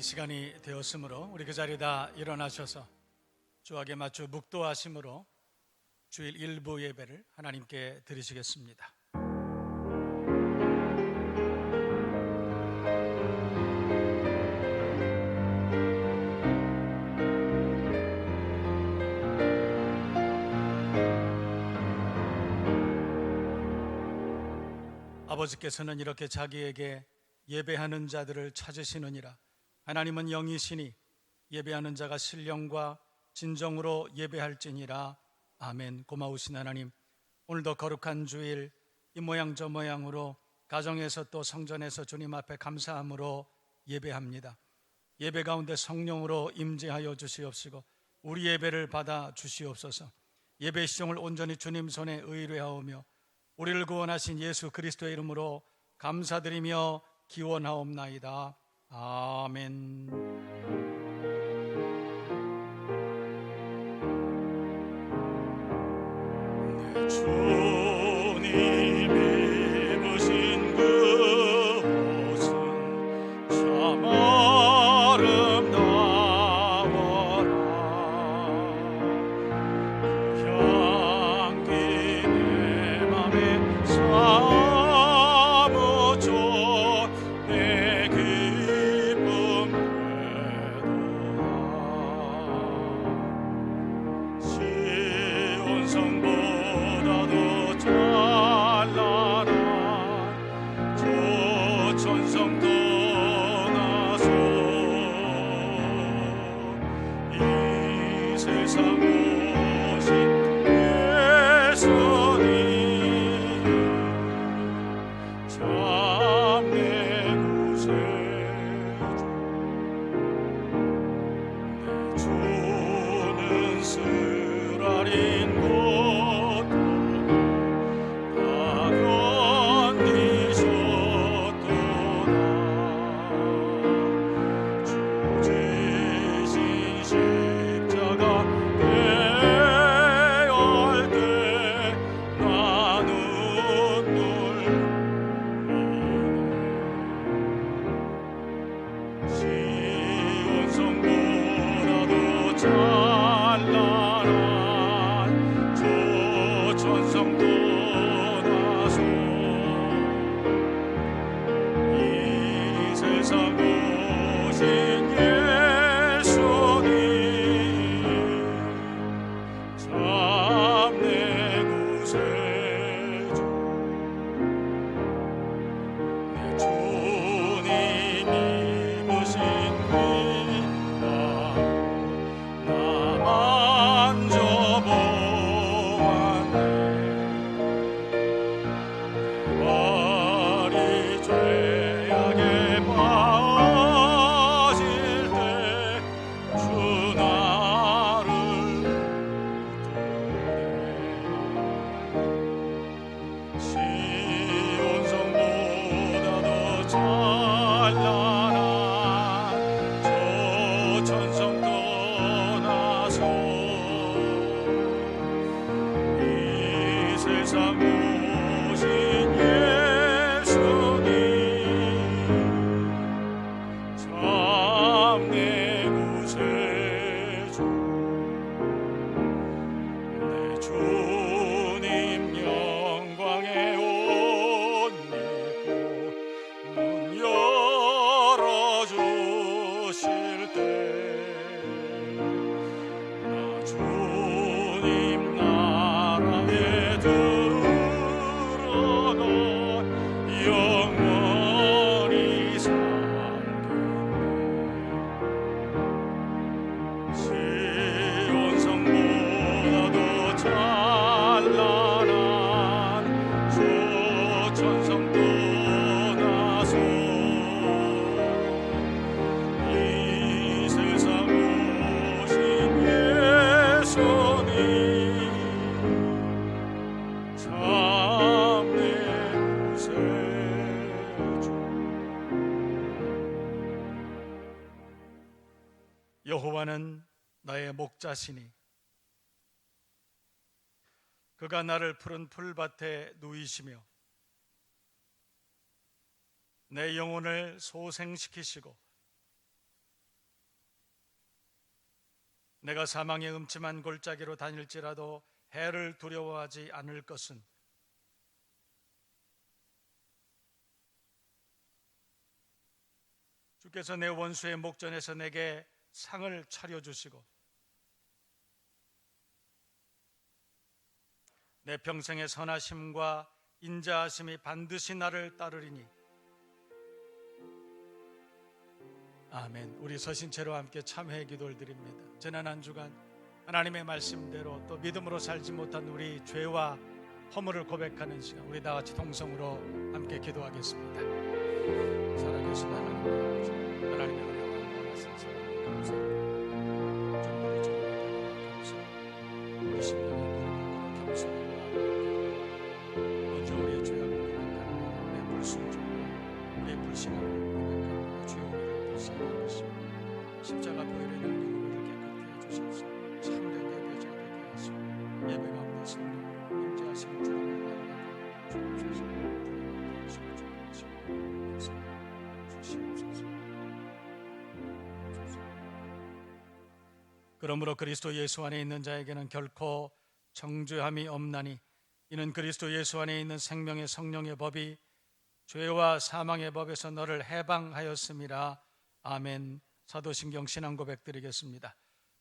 이 시간이 되었으므로 우리 그 자리에 다 일어나셔서 주에게 맞춰 묵도하심으로 주일 일부 예배를 하나님께 드리시겠습니다. 아버지께서는 이렇게 자기에게 예배하는 자들을 찾으시느니라. 하나님은 영이시니 예배하는 자가 신령과 진정으로 예배할지니라. 아멘. 고마우신 하나님, 오늘도 거룩한 주일 이 모양 저 모양으로 가정에서 또 성전에서 주님 앞에 감사함으로 예배합니다. 예배 가운데 성령으로 임재하여 주시옵시고 우리 예배를 받아 주시옵소서. 예배 시종을 온전히 주님 손에 의뢰하오며 우리를 구원하신 예수 그리스도의 이름으로 감사드리며 기원하옵나이다. 아멘. 내 주님이 보신 그곳은 참 아름다워라. 그 향기 내 맘에 사무쳐 내 기쁨 되도다. 시온 성보다도 찬란한 저 천성 떠나서 이 세상 오신 예수님 참 내 구세주. 내 주는 쓰라린 고통 다 견디셨도다. 주 지신 십자가 대할 때 나는 시온 성보다도 찬란한 저 천성 떠나서 이 세상 오신 예수님 참 내 구세주. 내 주님이 보신 빛나 나 만져보았네. 발이 죄악에 빠질 때 주 나를 붙드네. 시온 성보다도 찬란한 저 천성 떠나서 이 세상 오신 예수님 참 내 구세주. 내 주님 영광의 옷 입고 문 열어주실 때 나 주님 나라에 들어가 영원히 살겠네. 시온 성보다도 찬란한 저 천성 떠나서 이 세상 오신 예수님 참 내 구세주. 여호와는 나의 목자시니 그가 나를 푸른 풀밭에 누이시며 내 영혼을 소생시키시고 내가 사망의 음침한 골짜기로 다닐지라도 해를 두려워하지 않을 것은 주께서 내 원수의 목전에서 내게 상을 차려주시고 내 평생의 선하심과 인자하심이 반드시 나를 따르리니. 아멘. 우리 서신체로 함께 참회의 기도를 드립니다. 지난 한 주간 하나님의 말씀대로 또 믿음으로 살지 못한 우리 죄와 허물을 고백하는 시간, 우리 다 같이 통성으로 함께 기도하겠습니다. 살아계신 하나님 아버지, 하나님의 은혜와 말씀 사랑에 감사합니다. 정말로 정말 감사합니다. 우리 심령의 겸손과 먼저 우리의 죄악을 고백하는 우리의 불순종과 우리의 불신함을 고백하는 주의 우리를 불쌍히 여기시고 십자가 보혈의 능력으로 깨끗게 해주셔서 참된 예배자 되게 하시고 예배 가운데 성령으로 임재하시는 주님을 만나게 주옵소서. 주님을 하시고 주옵소서. 주시옵소서. 그러므로 그리스도 예수 안에 있는 자에게는 결코 정죄함이 없나니 이는 그리스도 예수 안에 있는 생명의 성령의 법이 죄와 사망의 법에서 너를 해방하였음이라. 아멘. 사도신경 신앙 고백 드리겠습니다.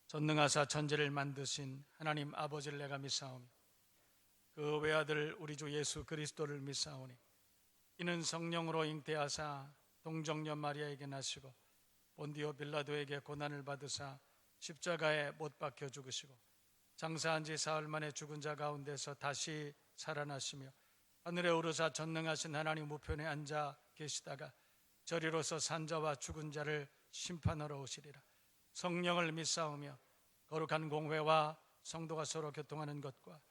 전능하사 천지를 만드신 하나님 아버지를 내가 믿사오니 그 외아들 우리 주 예수 그리스도를 믿사오니 이는 성령으로 잉태하사 동정녀 마리아에게 나시고 본디오 빌라도에게 고난을 받으사 십자가에 못 박혀 죽으시고 장사한 지 사흘 만에 죽은 자 가운데서 다시 살아나시며 하늘에 오르사 전능하신 하나님 우편에 앉아 계시다가 저리로서 산자와 죽은 자를 심판하러 오시리라. 성령을 믿사오며 거룩한 공회와 성도가 서로 교통하는 것과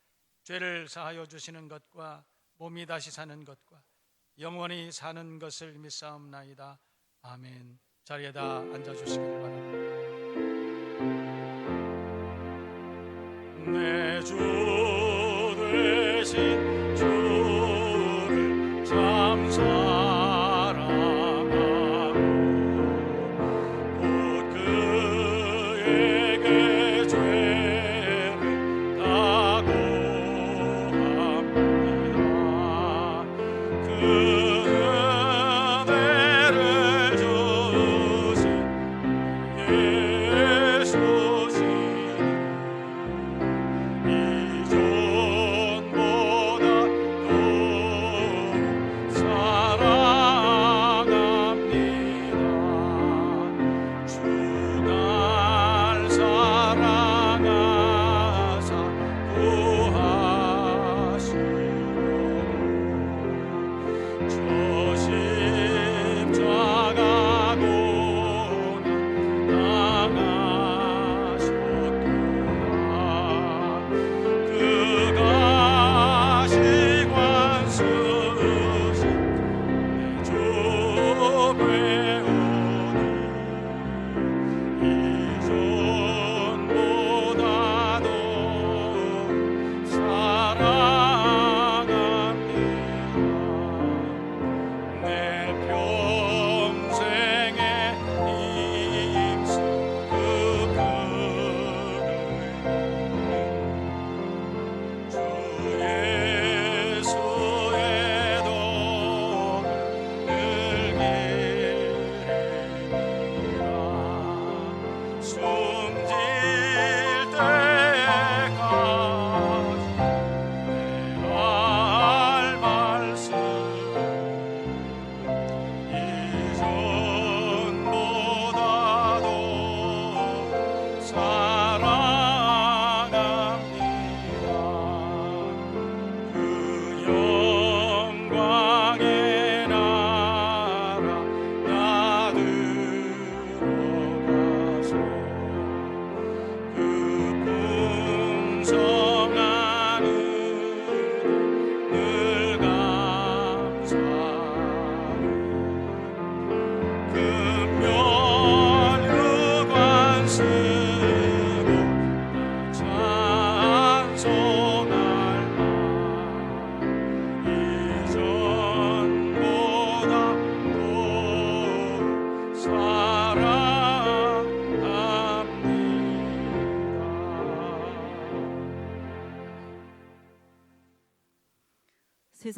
죄를 사하여 주시는 것과 몸이 다시 사는 것과 영원히 사는 것을 믿사옵나이다. 아멘. 자리에다 앉아주시길 바랍니다. 내 주 되신 주를 참 사랑하고 곧 그에게 죄를 각오합니다. 그 은혜를 주신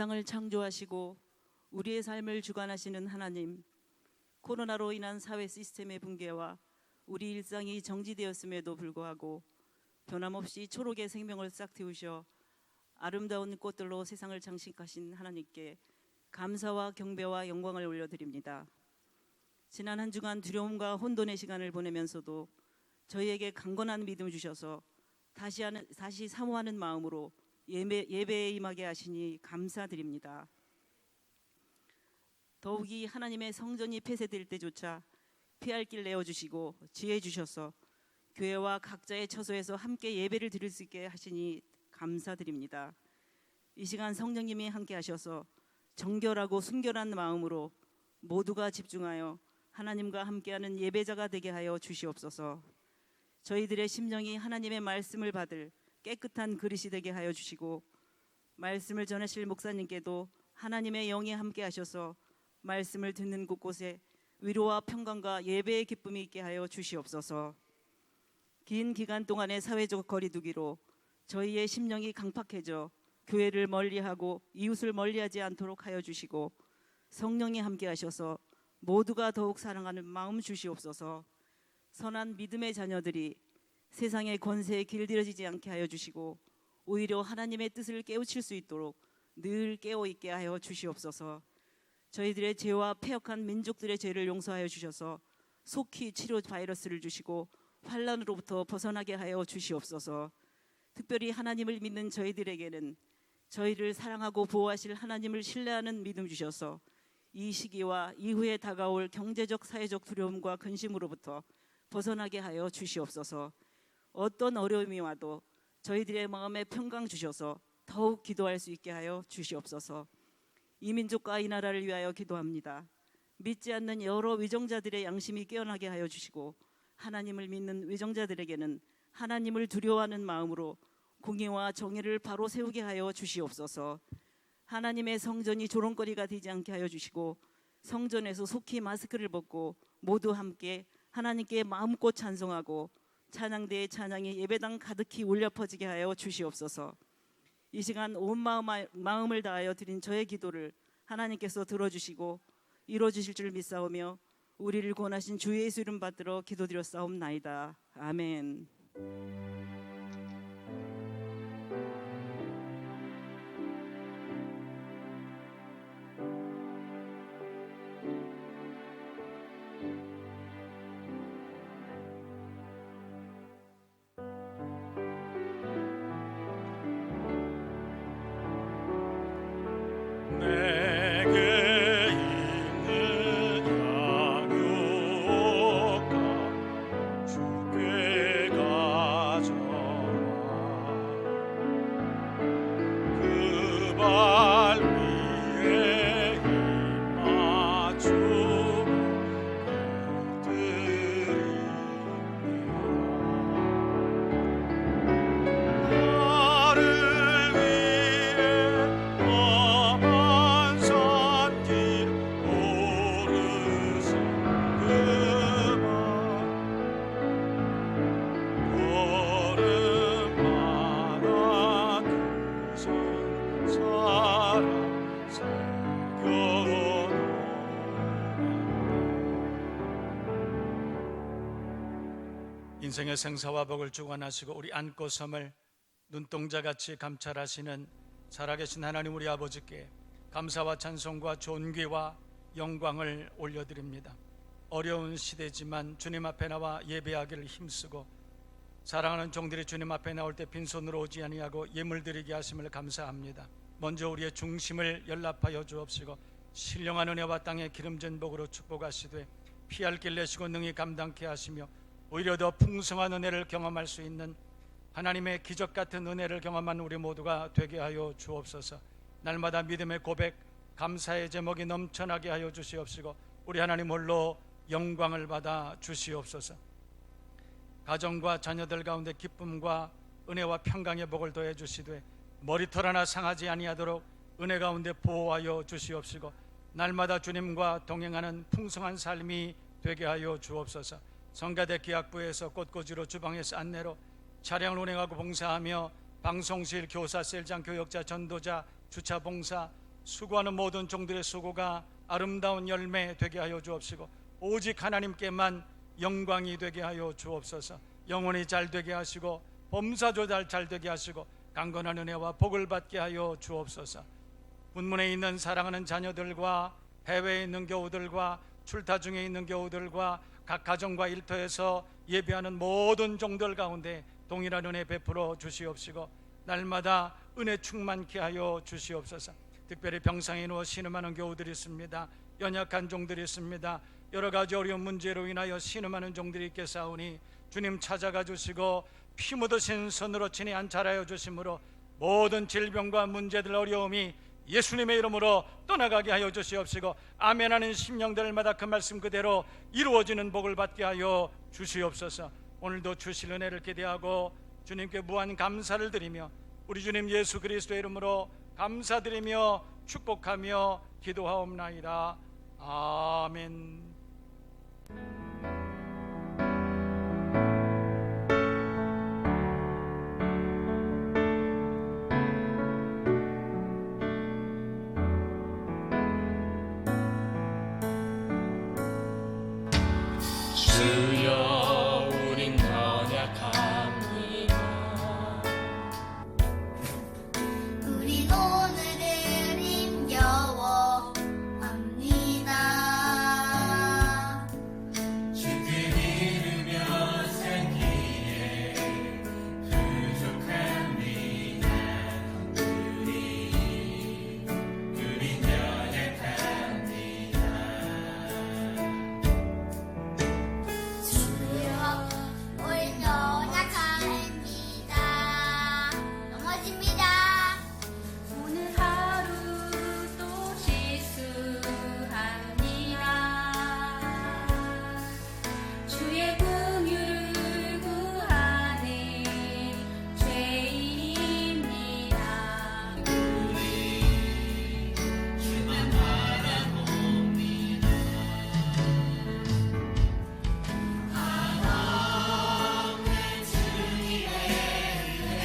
세상을 창조하시고 우리의 삶을 주관하시는 하나님, 코로나로 인한 사회 시스템의 붕괴와 우리 일상이 정지되었음에도 불구하고 변함없이 초록의 생명을 싹 틔우셔 아름다운 꽃들로 세상을 장식하신 하나님께 감사와 경배와 영광을 올려드립니다. 지난 한 주간 두려움과 혼돈의 시간을 보내면서도 저희에게 강건한 믿음 주셔서 다시 사모하는 마음으로 예배에 임하게 하시니 감사드립니다. 더욱이 하나님의 성전이 폐쇄될 때조차 피할 길 내어주시고 지혜 주셔서 교회와 각자의 처소에서 함께 예배를 드릴 수 있게 하시니 감사드립니다. 이 시간 성령님이 함께 하셔서 정결하고 순결한 마음으로 모두가 집중하여 하나님과 함께하는 예배자가 되게 하여 주시옵소서. 저희들의 심령이 하나님의 말씀을 받을 깨끗한 그릇이 되게 하여 주시고, 말씀을 전하실 목사님께도 하나님의 영이 함께 하셔서 말씀을 듣는 곳곳에 위로와 평강과 예배의 기쁨이 있게 하여 주시옵소서. 긴 기간 동안의 사회적 거리두기로 저희의 심령이 강팍해져 교회를 멀리하고 이웃을 멀리하지 않도록 하여 주시고, 성령이 함께 하셔서 모두가 더욱 사랑하는 마음 주시옵소서. 선한 믿음의 자녀들이 세상의 권세에 길들여지지 않게 하여 주시고, 오히려 하나님의 뜻을 깨우칠 수 있도록 늘 깨어있게 하여 주시옵소서. 저희들의 죄와 패역한 민족들의 죄를 용서하여 주셔서 속히 치료 바이러스를 주시고 환난으로부터 벗어나게 하여 주시옵소서. 특별히 하나님을 믿는 저희들에게는 저희를 사랑하고 보호하실 하나님을 신뢰하는 믿음 주셔서 이 시기와 이후에 다가올 경제적 사회적 두려움과 근심으로부터 벗어나게 하여 주시옵소서. 어떤 어려움이 와도 저희들의 마음에 평강 주셔서 더욱 기도할 수 있게 하여 주시옵소서. 이 민족과 이 나라를 위하여 기도합니다. 믿지 않는 여러 위정자들의 양심이 깨어나게 하여 주시고, 하나님을 믿는 위정자들에게는 하나님을 두려워하는 마음으로 공의와 정의를 바로 세우게 하여 주시옵소서. 하나님의 성전이 조롱거리가 되지 않게 하여 주시고, 성전에서 속히 마스크를 벗고 모두 함께 하나님께 마음껏 찬송하고 찬양대의 찬양이 예배당 가득히 울려 퍼지게 하여 주시옵소서. 이 시간 온 마음을 다하여 드린 저의 기도를 하나님께서 들어주시고 이루어주실 줄 믿사오며 우리를 구원하신 주 예수 이름 받들어 기도드렸사옵나이다. 아멘. 내게 있는 양육과 주께 가져와 그 발 위에 힘 맞추고 배드립니다. 나를 위해 험한 산길 오르신 그만 걸음마다 크신 사랑 새겨놓았네. 인생의 생사와 복을 주관하시고 우리 안고 섬을 눈동자같이 감찰하시는 살아계신 하나님 우리 아버지께 감사와 찬송과 존귀와 영광을 올려드립니다. 어려운 시대지만 주님 앞에 나와 예배하기를 힘쓰고 사랑하는 종들이 주님 앞에 나올 때 빈손으로 오지 아니하고 예물 드리게 하심을 감사합니다. 먼저 우리의 중심을 연락하여 주옵시고 신령한 은혜와 땅의 기름진 복으로 축복하시되 피할 길 내시고 능히 감당케 하시며 오히려 더 풍성한 은혜를 경험할 수 있는 하나님의 기적 같은 은혜를 경험한 우리 모두가 되게 하여 주옵소서. 날마다 믿음의 고백, 감사의 제목이 넘쳐나게 하여 주시옵시고 우리 하나님 홀로 영광을 받아 주시옵소서. 가정과 자녀들 가운데 기쁨과 은혜와 평강의 복을 더해 주시되 머리털 하나 상하지 아니하도록 은혜 가운데 보호하여 주시옵시고 날마다 주님과 동행하는 풍성한 삶이 되게 하여 주옵소서. 성가대 기악부에서 꽃꽂이로 주방에서 안내로 차량을 운행하고 봉사하며 방송실, 교사, 셀장, 교역자, 전도자, 주차 봉사, 수고하는 모든 종들의 수고가 아름다운 열매 되게 하여 주옵시고 오직 하나님께만 영광이 되게 하여 주옵소서. 영혼이 잘 되게 하시고 범사조달 잘 되게 하시고 강건한 은혜와 복을 받게 하여 주옵소서. 군문에 있는 사랑하는 자녀들과 해외에 있는 교우들과 출타 중에 있는 교우들과 각 가정과 일터에서 예배하는 모든 종들 가운데 동일한 은혜 베풀어 주시옵시고 날마다 은혜 충만케 하여 주시옵소서. 특별히 병상에 누워 신음하는 교우들이 있습니다. 연약한 종들이 있습니다. 여러 가지 어려운 문제로 인하여 신음하는 종들이 있겠사오니 주님 찾아가 주시고 피 묻으신 손으로 친히 안찰하여 주심으로 모든 질병과 문제들 어려움이 예수님의 이름으로 떠나가게 하여 주시옵시고 아멘하는 심령들마다 그 말씀 그대로 이루어지는 복을 받게 하여 주시옵소서. 오늘도 주실 은혜를 기대하고 주님께 무한 감사를 드리며 우리 주님 예수 그리스도의 이름으로 감사드리며 축복하며 기도하옵나이다. 아멘. 주여 우린 연약합니다. 우린 오늘을 힘겨워합니다. 주께 믿으며 살기에 부족합니다. 우린 연약합니다. 주여 우린 연약합니다. 넘어집니다. 오늘 하루도 실수합니다. 주의 긍휼을 구하는 죄인입니다. 주만 바라봅니다. 하나님의 주님의 은혜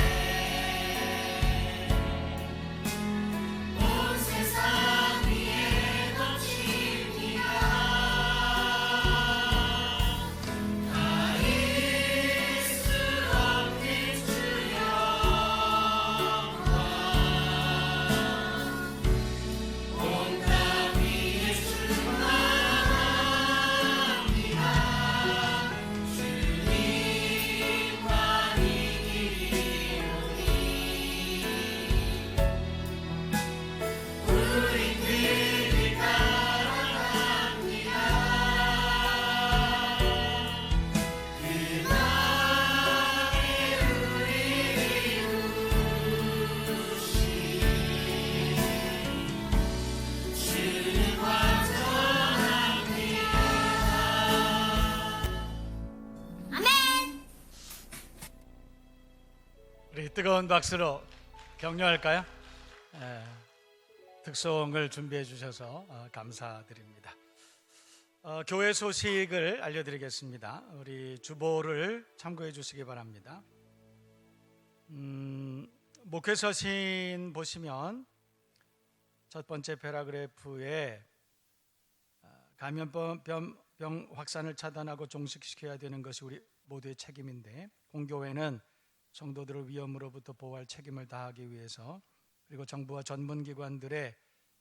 온 세상 위에 넘칩니다. 가릴 수 없는 주여 온 땅 위에 충만합니다. 주님만이 길이오니 우리 그를 따라갑니다. 주는 완전합니다. 아멘. 우리 뜨거운 박수로 격려할까요? 특송을 준비해 주셔서 감사드립니다. 교회 소식을 알려드리겠습니다. 우리 주보를 참고해 주시기 바랍니다. 목회서신 보시면 첫 번째 패러그래프에 감염병 확산을 차단하고 종식시켜야 되는 것이 우리 모두의 책임인데 공교회는 성도들을 위험으로부터 보호할 책임을 다하기 위해서 그리고 정부와 전문기관들의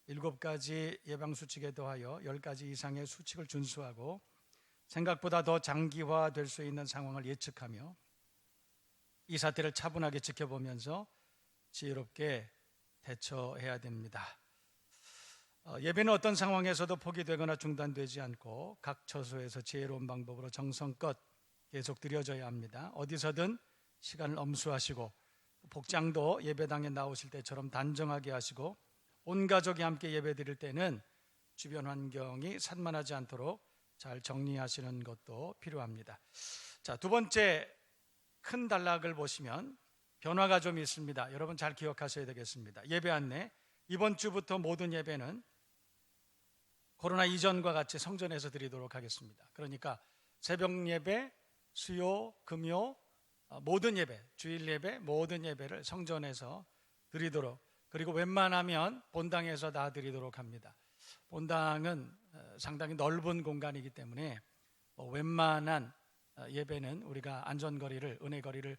7가지 예방수칙에 더하여 10가지 이상의 수칙을 준수하고 생각보다 더 장기화될 수 있는 상황을 예측하며 이 사태를 차분하게 지켜보면서 지혜롭게 대처해야 됩니다. 예배는 어떤 상황에서도 포기되거나 중단되지 않고 각 처소에서 지혜로운 방법으로 정성껏 계속 드려져야 합니다. 어디서든 시간을 엄수하시고 복장도 예배당에 나오실 때처럼 단정하게 하시고 온 가족이 함께 예배 드릴 때는 주변 환경이 산만하지 않도록 잘 정리하시는 것도 필요합니다. 자, 두 번째 큰 단락을 보시면 변화가 좀 있습니다. 여러분 잘 기억하셔야 되겠습니다. 예배 안내, 이번 주부터 모든 예배는 코로나 이전과 같이 성전에서 드리도록 하겠습니다. 그러니까 새벽 예배, 수요, 금요 모든 예배, 주일 예배 모든 예배를 성전에서 드리도록 그리고 웬만하면 본당에서 다 드리도록 합니다. 본당은 상당히 넓은 공간이기 때문에 웬만한 예배는 우리가 안전거리를, 은혜거리를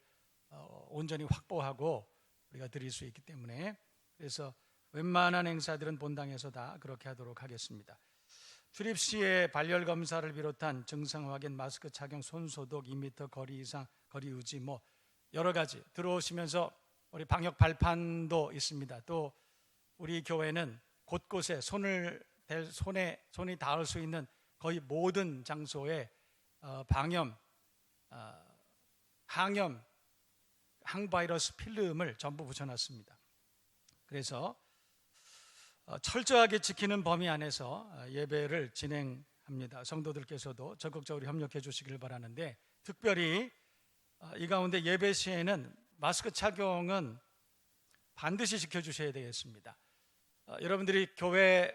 온전히 확보하고 우리가 드릴 수 있기 때문에, 그래서 웬만한 행사들은 본당에서 다 그렇게 하도록 하겠습니다. 출입 시에 발열 검사를 비롯한 증상 확인, 마스크 착용, 손 소독, 2m 거리 이상 거리 유지, 뭐 여러 가지, 들어오시면서 우리 방역 발판도 있습니다. 또 우리 교회는 곳곳에 손이 닿을 수 있는 거의 모든 장소에 방염, 항염, 항바이러스 필름을 전부 붙여놨습니다. 그래서 철저하게 지키는 범위 안에서 예배를 진행합니다. 성도들께서도 적극적으로 협력해 주시길 바라는데, 특별히 이 가운데 예배 시에는 마스크 착용은 반드시 지켜주셔야 되겠습니다. 여러분들이 교회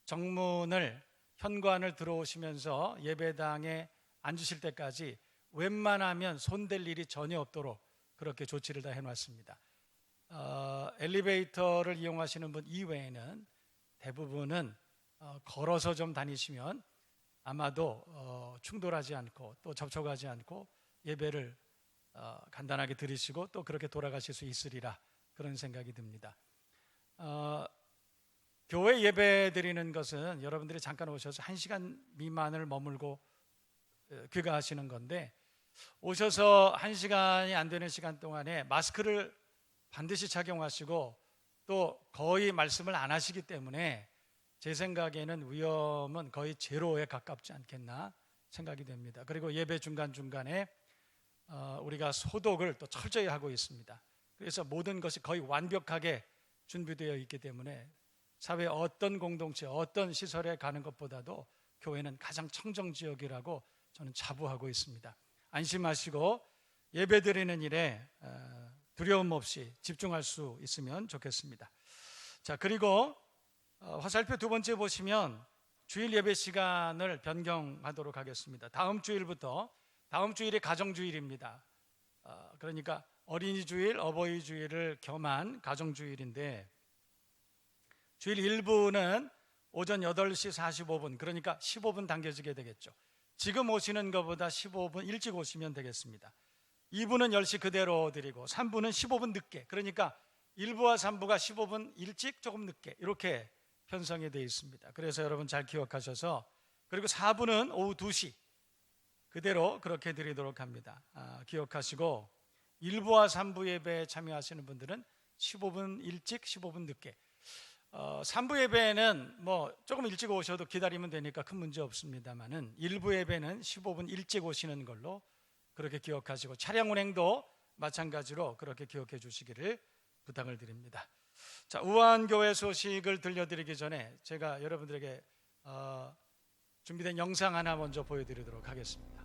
정문을, 현관을 들어오시면서 예배당에 앉으실 때까지 웬만하면 손댈 일이 전혀 없도록 그렇게 조치를 다 해놨습니다. 엘리베이터를 이용하시는 분 이외에는 대부분은 걸어서 좀 다니시면 아마도 충돌하지 않고 또 접촉하지 않고 예배를 간단하게 드리시고 또 그렇게 돌아가실 수 있으리라, 그런 생각이 듭니다. 교회 예배 드리는 것은 여러분들이 잠깐 오셔서 1시간 미만을 머물고 귀가하시는 건데, 오셔서 1시간이 안 되는 시간 동안에 마스크를 반드시 착용하시고 또 거의 말씀을 안 하시기 때문에 제 생각에는 위험은 거의 제로에 가깝지 않겠나 생각이 됩니다. 그리고 예배 중간중간에 우리가 소독을 또 철저히 하고 있습니다. 그래서 모든 것이 거의 완벽하게 준비되어 있기 때문에 사회 어떤 공동체, 어떤 시설에 가는 것보다도 교회는 가장 청정지역이라고 저는 자부하고 있습니다. 안심하시고 예배 드리는 일에 두려움 없이 집중할 수 있으면 좋겠습니다. 자, 그리고 화살표 두 번째 보시면 주일 예배 시간을 변경하도록 하겠습니다. 다음 주일부터, 다음 주일이 가정주일입니다. 그러니까 어린이 주일, 어버이 주일을 겸한 가정주일인데, 주일 1부는 오전 8시 45분, 그러니까 15분 당겨지게 되겠죠. 지금 오시는 것보다 15분 일찍 오시면 되겠습니다. 2부는 10시 그대로 드리고 3부는 15분 늦게, 그러니까 1부와 3부가 15분 일찍 조금 늦게 이렇게 편성이 되어 있습니다. 그래서 여러분 잘 기억하셔서, 그리고 4부는 오후 2시 그대로 그렇게 드리도록 합니다. 기억하시고 1부와 3부 예배에 참여하시는 분들은 15분 일찍 15분 늦게, 3부 예배는 뭐 조금 일찍 오셔도 기다리면 되니까 큰 문제 없습니다만은 1부 예배는 15분 일찍 오시는 걸로 그렇게 기억하시고, 차량 운행도 마찬가지로 그렇게 기억해 주시기를 부탁을 드립니다. 자, 우한교회 소식을 들려드리기 전에 제가 여러분들에게 준비된 영상 하나 먼저 보여드리도록 하겠습니다.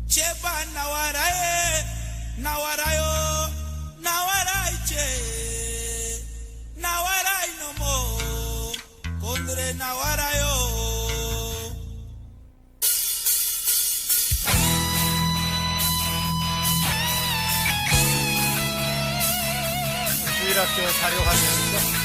제발 나와라에 나와라요 나와라이제 나와라 이놈어 곤드레 나와라요. 주일학교 자료 화면이죠.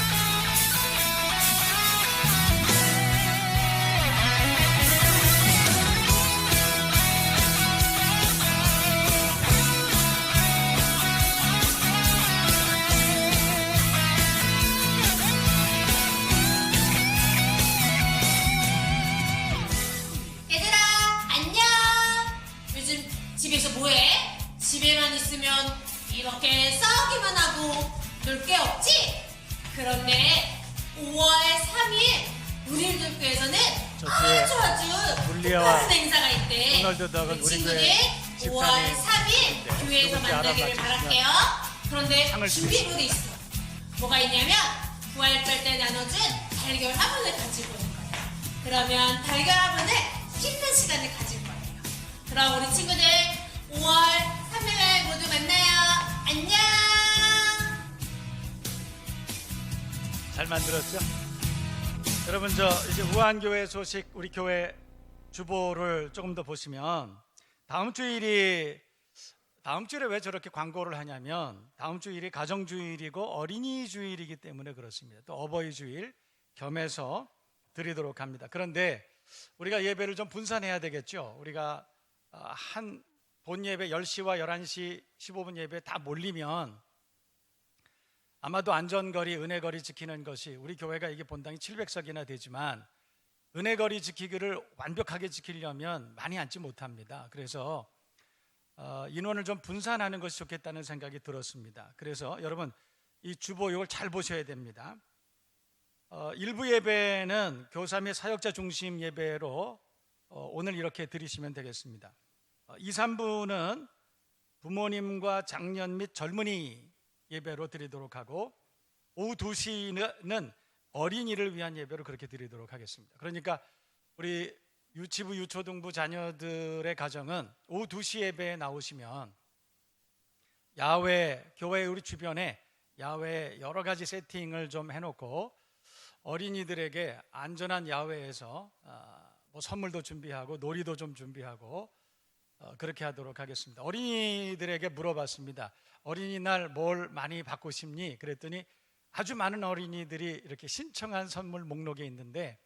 얘들아 안녕. 요즘 집에서 뭐해? 집에만 있으면 이렇게 싸우기만 하고 놀 게 없지? 그런데 5월 3일 우리들 교회에서는 아주 물리와 특별한 행사가 있대. 도널드 덕은 우리 우리 친구들 교회 5월 집사님 3일 교회에서 누군지 만나기를 알아봐 바랄게요. 그런데 상을 준비물이 있어. 뭐가 있냐면 부활절 때 나눠준 달걀 화분을 가지고 오는 거예요. 그러면 달걀 화분을 씻는 시간을 가질 거예요. 그럼 우리 친구들 5월 3일날 모두 만나요. 안녕. 잘 만들었죠? 여러분, 저 이제 우한교회 소식, 우리 교회 주보를 조금 더 보시면 다음 다음 주일에 왜 저렇게 광고를 하냐면 다음 주일이 가정주일이고 어린이 주일이기 때문에 그렇습니다. 또 어버이 주일 겸해서 드리도록 합니다. 그런데 우리가 예배를 좀 분산해야 되겠죠. 우리가 한 본 예배 10시와 11시 15분 예배 다 몰리면 아마도 안전거리, 은혜거리 지키는 것이 우리 교회가 이게 본당이 700석이나 되지만 은혜거리 지키기를 완벽하게 지키려면 많이 앉지 못합니다. 그래서 인원을 좀 분산하는 것이 좋겠다는 생각이 들었습니다. 그래서 여러분 이 주보역을 잘 보셔야 됩니다. 일부 예배는 교사 및 사역자 중심 예배로 오늘 이렇게 드리시면 되겠습니다. 2, 3부는 부모님과 장년 및 젊은이 예배로 드리도록 하고 오후 2시는 어린이를 위한 예배로 그렇게 드리도록 하겠습니다. 그러니까 우리 유치부, 유초등부 자녀들의 가정은 오후 2시 예배에 나오시면 야외, 교회 우리 주변에 야외 여러 가지 세팅을 좀 해놓고 어린이들에게 안전한 야외에서 뭐 선물도 준비하고 놀이도 좀 준비하고 그렇게 하도록 하겠습니다. 어린이들에게 물어봤습니다. 어린이날 뭘 많이 받고 싶니? 그랬더니 아주 많은 어린이들이 이렇게 신청한 선물 목록에 있는데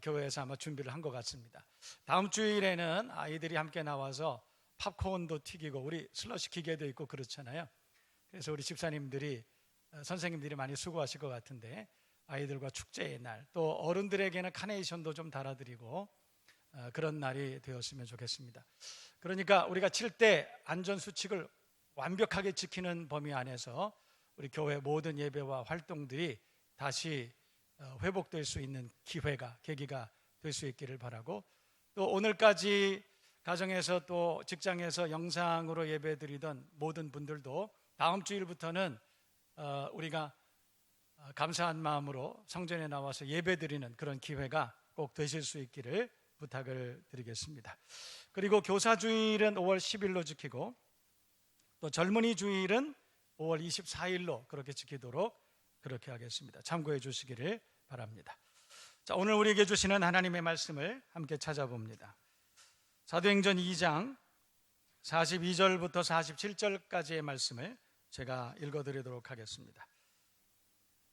교회에서 아마 준비를 한 것 같습니다. 다음 주일에는 아이들이 함께 나와서 팝콘도 튀기고 우리 슬러시 기계도 있고 그렇잖아요. 그래서 우리 집사님들이 선생님들이 많이 수고하실 것 같은데 아이들과 축제의 날, 또 어른들에게는 카네이션도 좀 달아드리고 그런 날이 되었으면 좋겠습니다. 그러니까 우리가 칠 때 안전수칙을 완벽하게 지키는 범위 안에서 우리 교회 모든 예배와 활동들이 다시 회복될 수 있는 계기가 될 수 있기를 바라고, 또 오늘까지 가정에서 또 직장에서 영상으로 예배드리던 모든 분들도 다음 주일부터는 우리가 감사한 마음으로 성전에 나와서 예배드리는 그런 기회가 꼭 되실 수 있기를 부탁을 드리겠습니다. 그리고 교사 주일은 5월 10일로 지키고 또 젊은이 주일은 5월 24일로 그렇게 지키도록 그렇게 하겠습니다. 참고해 주시기를 바랍니다. 자, 오늘 우리에게 주시는 하나님의 말씀을 함께 찾아봅니다. 사도행전 2장 42절부터 47절까지의 말씀을 제가 읽어드리도록 하겠습니다.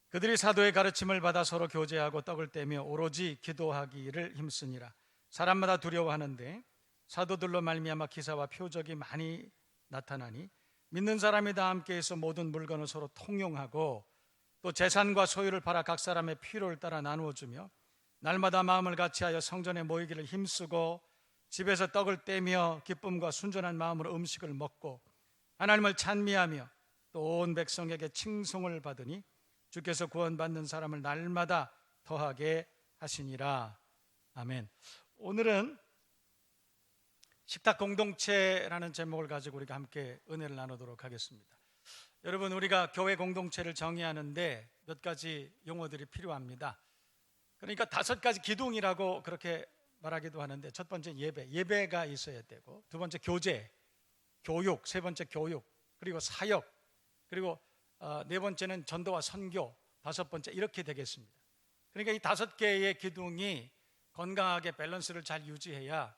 그들이 사도의 가르침을 받아 서로 교제하고 떡을 떼며 오로지 기도하기를 힘쓰니라. 사람마다 두려워하는데 사도들로 말미암아 기사와 표적이 많이 나타나니 믿는 사람이 다 함께해서 모든 물건을 서로 통용하고 또 재산과 소유를 팔아 각 사람의 필요를 따라 나누어 주며 날마다 마음을 같이하여 성전에 모이기를 힘쓰고 집에서 떡을 떼며 기쁨과 순전한 마음으로 음식을 먹고 하나님을 찬미하며 또 온 백성에게 칭송을 받으니 주께서 구원받는 사람을 날마다 더하게 하시니라. 아멘. 오늘은 식탁 공동체라는 제목을 가지고 우리가 함께 은혜를 나누도록 하겠습니다. 여러분, 우리가 교회 공동체를 정의하는데 몇 가지 용어들이 필요합니다. 그러니까 5가지 기둥이라고 그렇게 말하기도 하는데, 첫 번째 예배가 있어야 되고, 두 번째 교제, 교육, 세 번째 교육, 그리고 사역, 그리고 네 번째는 전도와 선교, 다섯 번째 이렇게 되겠습니다. 그러니까 이 5개의 기둥이 건강하게 밸런스를 잘 유지해야,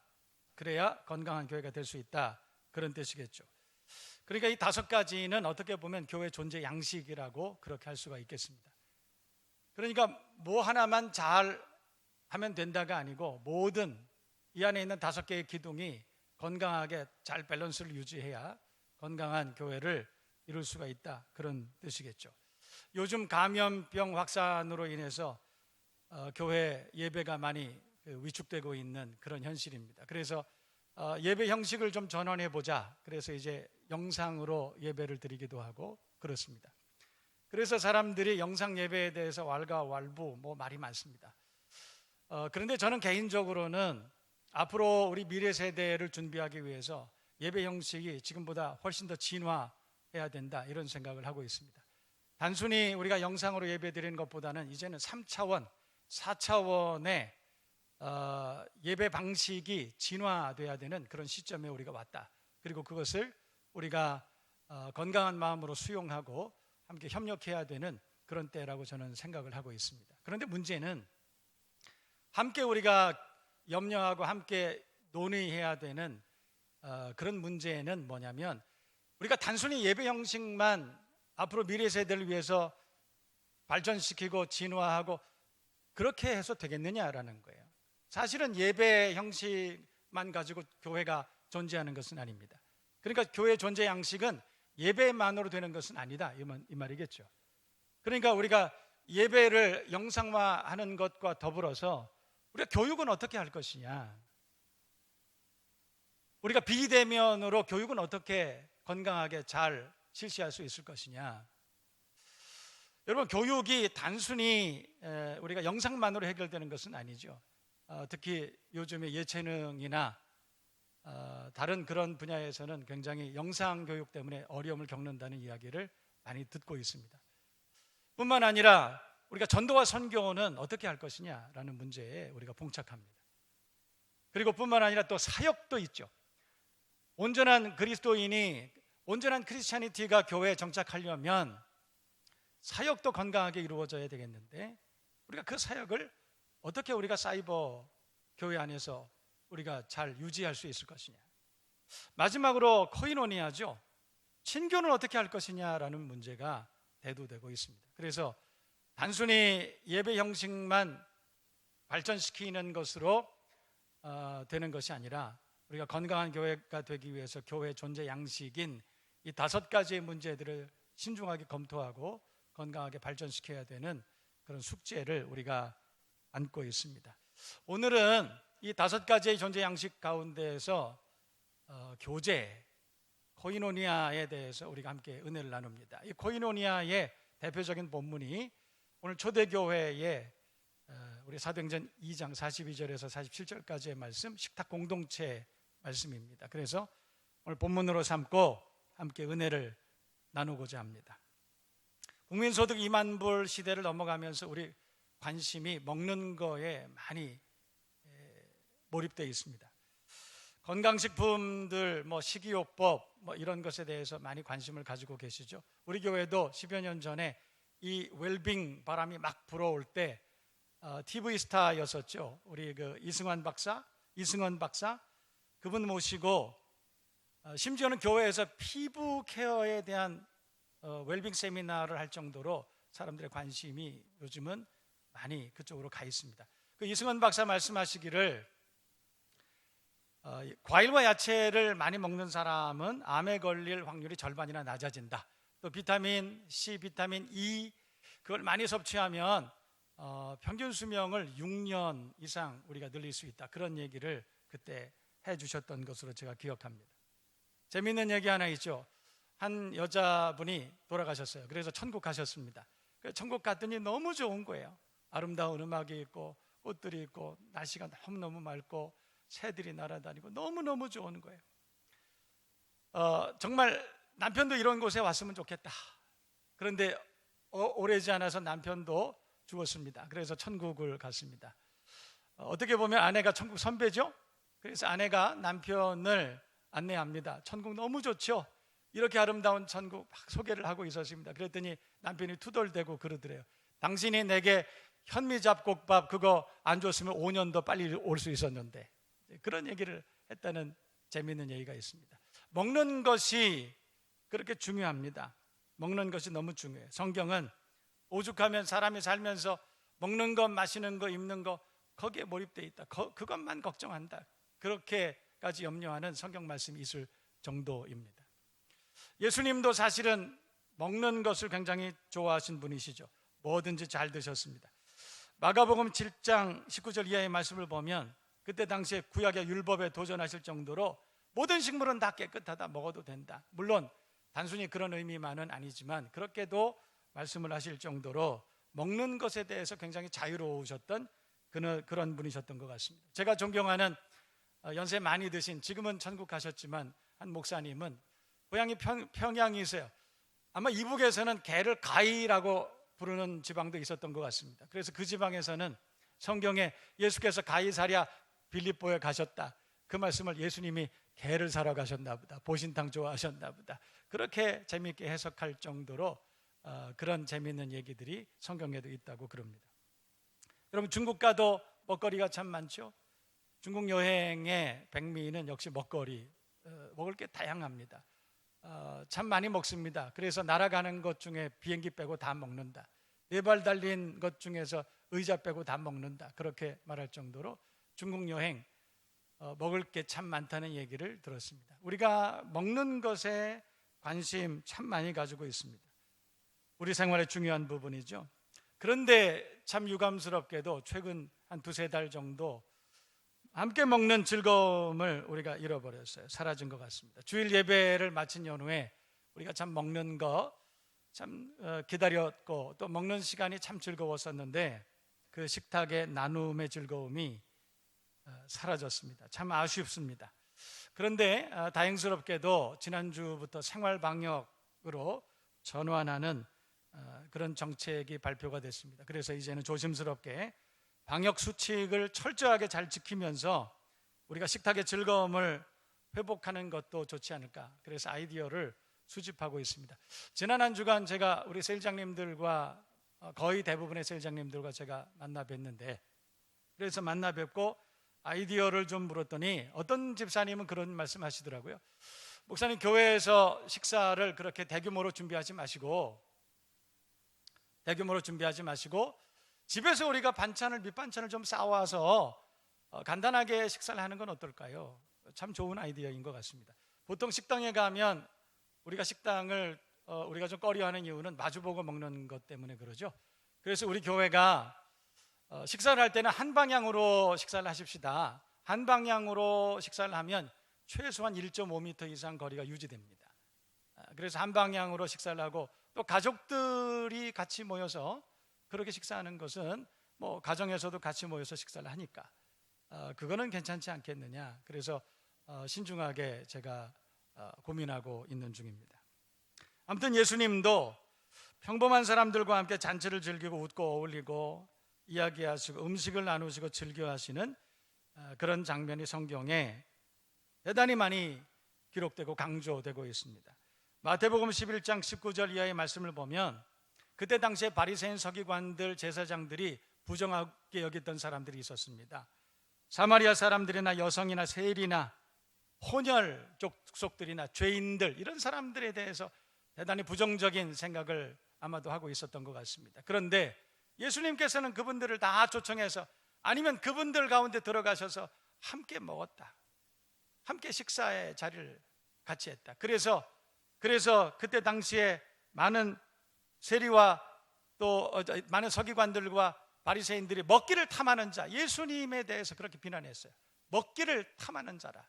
그래야 건강한 교회가 될 수 있다, 그런 뜻이겠죠. 그러니까 이 5가지는 어떻게 보면 교회 존재 양식이라고 그렇게 할 수가 있겠습니다. 그러니까 뭐 하나만 잘 하면 된다가 아니고 모든 이 안에 있는 5개의 기둥이 건강하게 잘 밸런스를 유지해야 건강한 교회를 이룰 수가 있다, 그런 뜻이겠죠. 요즘 감염병 확산으로 인해서 교회 예배가 많이 위축되고 있는 그런 현실입니다. 그래서 예배 형식을 좀 전환해 보자, 그래서 이제 영상으로 예배를 드리기도 하고 그렇습니다. 그래서 사람들이 영상 예배에 대해서 왈가왈부 말이 많습니다. 그런데 저는 개인적으로는 앞으로 우리 미래 세대를 준비하기 위해서 예배 형식이 지금보다 훨씬 더 진화해야 된다, 이런 생각을 하고 있습니다. 단순히 우리가 영상으로 예배 드리는 것보다는 이제는 3차원, 4차원의 예배 방식이 진화돼야 되는 그런 시점에 우리가 왔다. 그리고 그것을 우리가 건강한 마음으로 수용하고 함께 협력해야 되는 그런 때라고 저는 생각을 하고 있습니다. 그런데 문제는 함께 우리가 염려하고 함께 논의해야 되는 그런 문제는 뭐냐면, 우리가 단순히 예배 형식만 앞으로 미래 세대를 위해서 발전시키고 진화하고 그렇게 해서 되겠느냐라는 거예요. 사실은 예배 형식만 가지고 교회가 존재하는 것은 아닙니다. 그러니까 교회 존재 양식은 예배만으로 되는 것은 아니다, 이 말이겠죠. 그러니까 우리가 예배를 영상화하는 것과 더불어서 우리가 교육은 어떻게 할 것이냐, 우리가 비대면으로 교육은 어떻게 건강하게 잘 실시할 수 있을 것이냐. 여러분, 교육이 단순히 우리가 영상만으로 해결되는 것은 아니죠. 특히 요즘의 예체능이나 다른 그런 분야에서는 굉장히 영상 교육 때문에 어려움을 겪는다는 이야기를 많이 듣고 있습니다. 뿐만 아니라 우리가 전도와 선교는 어떻게 할 것이냐라는 문제에 우리가 봉착합니다. 그리고 뿐만 아니라 또 사역도 있죠. 온전한 그리스도인이, 온전한 크리스찬이티가 교회에 정착하려면 사역도 건강하게 이루어져야 되겠는데, 우리가 그 사역을 어떻게 우리가 사이버 교회 안에서 우리가 잘 유지할 수 있을 것이냐. 마지막으로 코이노니아죠. 친교는 어떻게 할 것이냐라는 문제가 대두되고 있습니다. 그래서 단순히 예배 형식만 발전시키는 것으로 되는 것이 아니라 우리가 건강한 교회가 되기 위해서 교회 존재 양식인 이 5가지의 문제들을 신중하게 검토하고 건강하게 발전시켜야 되는 그런 숙제를 우리가 안고 있습니다. 오늘은 이 5가지의 존재 양식 가운데에서 교제, 코이노니아에 대해서 우리가 함께 은혜를 나눕니다. 이 코이노니아의 대표적인 본문이 오늘 초대교회의 우리 사도행전 2장 42절에서 47절까지의 말씀, 식탁 공동체 말씀입니다. 그래서 오늘 본문으로 삼고 함께 은혜를 나누고자 합니다. 국민소득 2만 불 시대를 넘어가면서 우리 관심이 먹는 거에 많이 몰입되어 있습니다. 건강식품들, 식이요법 이런 것에 대해서 많이 관심을 가지고 계시죠. 우리 교회도 10여 년 전에 이 웰빙 바람이 막 불어올 때 TV 스타였었죠. 우리 그 이승원 박사 그분 모시고 심지어는 교회에서 피부 케어에 대한 웰빙 세미나를 할 정도로 사람들의 관심이 요즘은 많이 그쪽으로 가 있습니다. 그 이승원 박사 말씀하시기를 과일과 야채를 많이 먹는 사람은 암에 걸릴 확률이 절반이나 낮아진다. 또 비타민 C, 비타민 E 그걸 많이 섭취하면 평균 수명을 6년 이상 우리가 늘릴 수 있다. 그런 얘기를 그때 해주셨던 것으로 제가 기억합니다. 재미있는 얘기 하나 있죠. 한 여자분이 돌아가셨어요. 그래서 천국 가셨습니다. 천국 갔더니 너무 좋은 거예요. 아름다운 음악이 있고 꽃들이 있고 날씨가 너무너무 맑고 새들이 날아다니고 너무너무 좋은 거예요. 정말 남편도 이런 곳에 왔으면 좋겠다. 그런데 오래지 않아서 남편도 죽었습니다. 그래서 천국을 갔습니다. 어떻게 보면 아내가 천국 선배죠. 그래서 아내가 남편을 안내합니다. 천국 너무 좋죠. 이렇게 아름다운 천국 막 소개를 하고 있었습니다. 그랬더니 남편이 투덜대고 그러더래요. 당신이 내게 현미잡곡밥 그거 안 줬으면 5년 더 빨리 올 수 있었는데. 그런 얘기를 했다는 재미있는 얘기가 있습니다. 먹는 것이 그렇게 중요합니다. 먹는 것이 너무 중요해요. 성경은 오죽하면 사람이 살면서 먹는 것, 마시는 것, 입는 것 거기에 몰입되어 있다. 그것만 걱정한다. 그렇게까지 염려하는 성경 말씀이 있을 정도입니다. 예수님도 사실은 먹는 것을 굉장히 좋아하신 분이시죠. 뭐든지 잘 드셨습니다. 마가복음 7장 19절 이하의 말씀을 보면 그때 당시에 구약의 율법에 도전하실 정도로 모든 식물은 다 깨끗하다, 먹어도 된다. 물론 단순히 그런 의미만은 아니지만 그렇게도 말씀을 하실 정도로 먹는 것에 대해서 굉장히 자유로우셨던 그런 분이셨던 것 같습니다. 제가 존경하는 연세 많이 드신, 지금은 천국 가셨지만 한 목사님은 고향이 평양이세요. 아마 이북에서는 개를 가이라고 부르는 지방도 있었던 것 같습니다. 그래서 그 지방에서는 성경에 예수께서 가이사랴 빌립보에 가셨다, 그 말씀을 예수님이 개를 사러 가셨나 보다, 보신탕 좋아하셨나 보다, 그렇게 재미있게 해석할 정도로 그런 재미있는 얘기들이 성경에도 있다고 그럽니다. 여러분, 중국 가도 먹거리가 참 많죠. 중국 여행의 백미는 역시 먹거리, 먹을 게 다양합니다. 참 많이 먹습니다. 그래서 날아가는 것 중에 비행기 빼고 다 먹는다. 4발 달린 것 중에서 의자 빼고 다 먹는다. 그렇게 말할 정도로 중국 여행 먹을 게 참 많다는 얘기를 들었습니다. 우리가 먹는 것에 관심 참 많이 가지고 있습니다. 우리 생활의 중요한 부분이죠. 그런데 참 유감스럽게도 최근 한 2-3달 정도 함께 먹는 즐거움을 우리가 잃어버렸어요. 사라진 것 같습니다. 주일 예배를 마친 연후에 우리가 참 먹는 거 참 기다렸고 또 먹는 시간이 참 즐거웠었는데 그 식탁의 나눔의 즐거움이 사라졌습니다. 참 아쉽습니다. 그런데 다행스럽게도 지난주부터 생활방역으로 전환하는 그런 정책이 발표가 됐습니다. 그래서 이제는 조심스럽게 방역 수칙을 철저하게 잘 지키면서 우리가 식탁의 즐거움을 회복하는 것도 좋지 않을까. 그래서 아이디어를 수집하고 있습니다. 지난 한 주간 제가 우리 세일장님들과 거의 대부분의 세일장님들과 제가 만나 뵀는데, 그래서 만나 뵙고 아이디어를 좀 물었더니 어떤 집사님은 그런 말씀 하시더라고요. 목사님, 교회에서 식사를 그렇게 대규모로 준비하지 마시고 집에서 우리가 밑반찬을 좀 싸와서 간단하게 식사를 하는 건 어떨까요? 참 좋은 아이디어인 것 같습니다. 보통 식당에 가면 우리가 식당을 우리가 좀 꺼려하는 이유는 마주보고 먹는 것 때문에 그러죠. 그래서 우리 교회가 식사를 할 때는 한 방향으로 식사를 하십시다. 한 방향으로 식사를 하면 최소한 1.5m 이상 거리가 유지됩니다. 그래서 한 방향으로 식사를 하고 또 가족들이 같이 모여서 그렇게 식사하는 것은 뭐 가정에서도 같이 모여서 식사를 하니까 그거는 괜찮지 않겠느냐. 그래서 신중하게 제가 고민하고 있는 중입니다. 아무튼 예수님도 평범한 사람들과 함께 잔치를 즐기고 웃고 어울리고 이야기하시고 음식을 나누시고 즐겨하시는 그런 장면이 성경에 대단히 많이 기록되고 강조되고 있습니다. 마태복음 11장 19절 이하의 말씀을 보면 그때 당시에 바리새인 서기관들 제사장들이 부정하게 여겼던 사람들이 있었습니다. 사마리아 사람들이나 여성이나 세리나 혼혈 족속들이나 죄인들, 이런 사람들에 대해서 대단히 부정적인 생각을 아마도 하고 있었던 것 같습니다. 그런데 예수님께서는 그분들을 다 초청해서, 아니면 그분들 가운데 들어가셔서 함께 먹었다, 함께 식사의 자리를 같이 했다. 그래서 그때 당시에 많은 세리와 또 많은 서기관들과 바리새인들이 먹기를 탐하는 자, 예수님에 대해서 그렇게 비난했어요. 먹기를 탐하는 자라,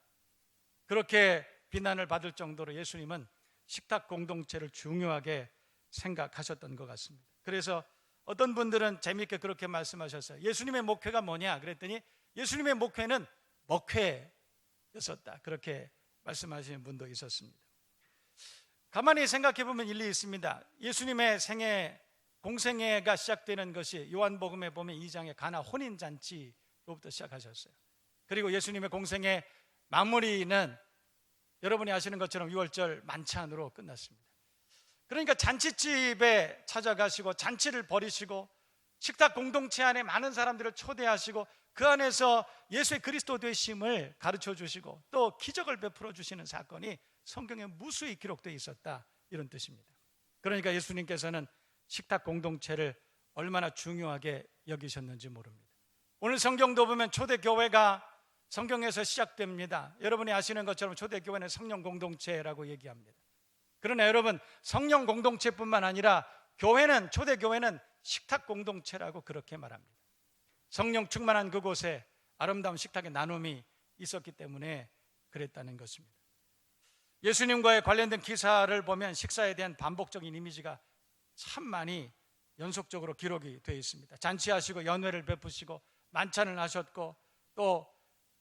그렇게 비난을 받을 정도로 예수님은 식탁 공동체를 중요하게 생각하셨던 것 같습니다. 그래서 어떤 분들은 재미있게 그렇게 말씀하셨어요. 예수님의 목회가 뭐냐 그랬더니 예수님의 목회는 먹회였었다, 그렇게 말씀하시는 분도 있었습니다. 가만히 생각해 보면 일리 있습니다. 예수님의 공생애가 시작되는 것이 요한복음에 보면 2장의 가나 혼인잔치로부터 시작하셨어요. 그리고 예수님의 공생애 마무리는 여러분이 아시는 것처럼 6월절 만찬으로 끝났습니다. 그러니까 잔치집에 찾아가시고 잔치를 벌이시고 식탁 공동체 안에 많은 사람들을 초대하시고 그 안에서 예수의 그리스도 되심을 가르쳐 주시고 또 기적을 베풀어 주시는 사건이 성경에 무수히 기록되어 있었다, 이런 뜻입니다. 그러니까 예수님께서는 식탁 공동체를 얼마나 중요하게 여기셨는지 모릅니다. 오늘 성경도 보면 초대교회가 성경에서 시작됩니다. 여러분이 아시는 것처럼 초대교회는 성령 공동체라고 얘기합니다. 그러나 여러분, 성령 공동체뿐만 아니라 초대교회는 식탁 공동체라고 그렇게 말합니다. 성령 충만한 그곳에 아름다운 식탁의 나눔이 있었기 때문에 그랬다는 것입니다. 예수님과의 관련된 기사를 보면 식사에 대한 반복적인 이미지가 참 많이 연속적으로 기록이 되어 있습니다. 잔치하시고 연회를 베푸시고 만찬을 하셨고 또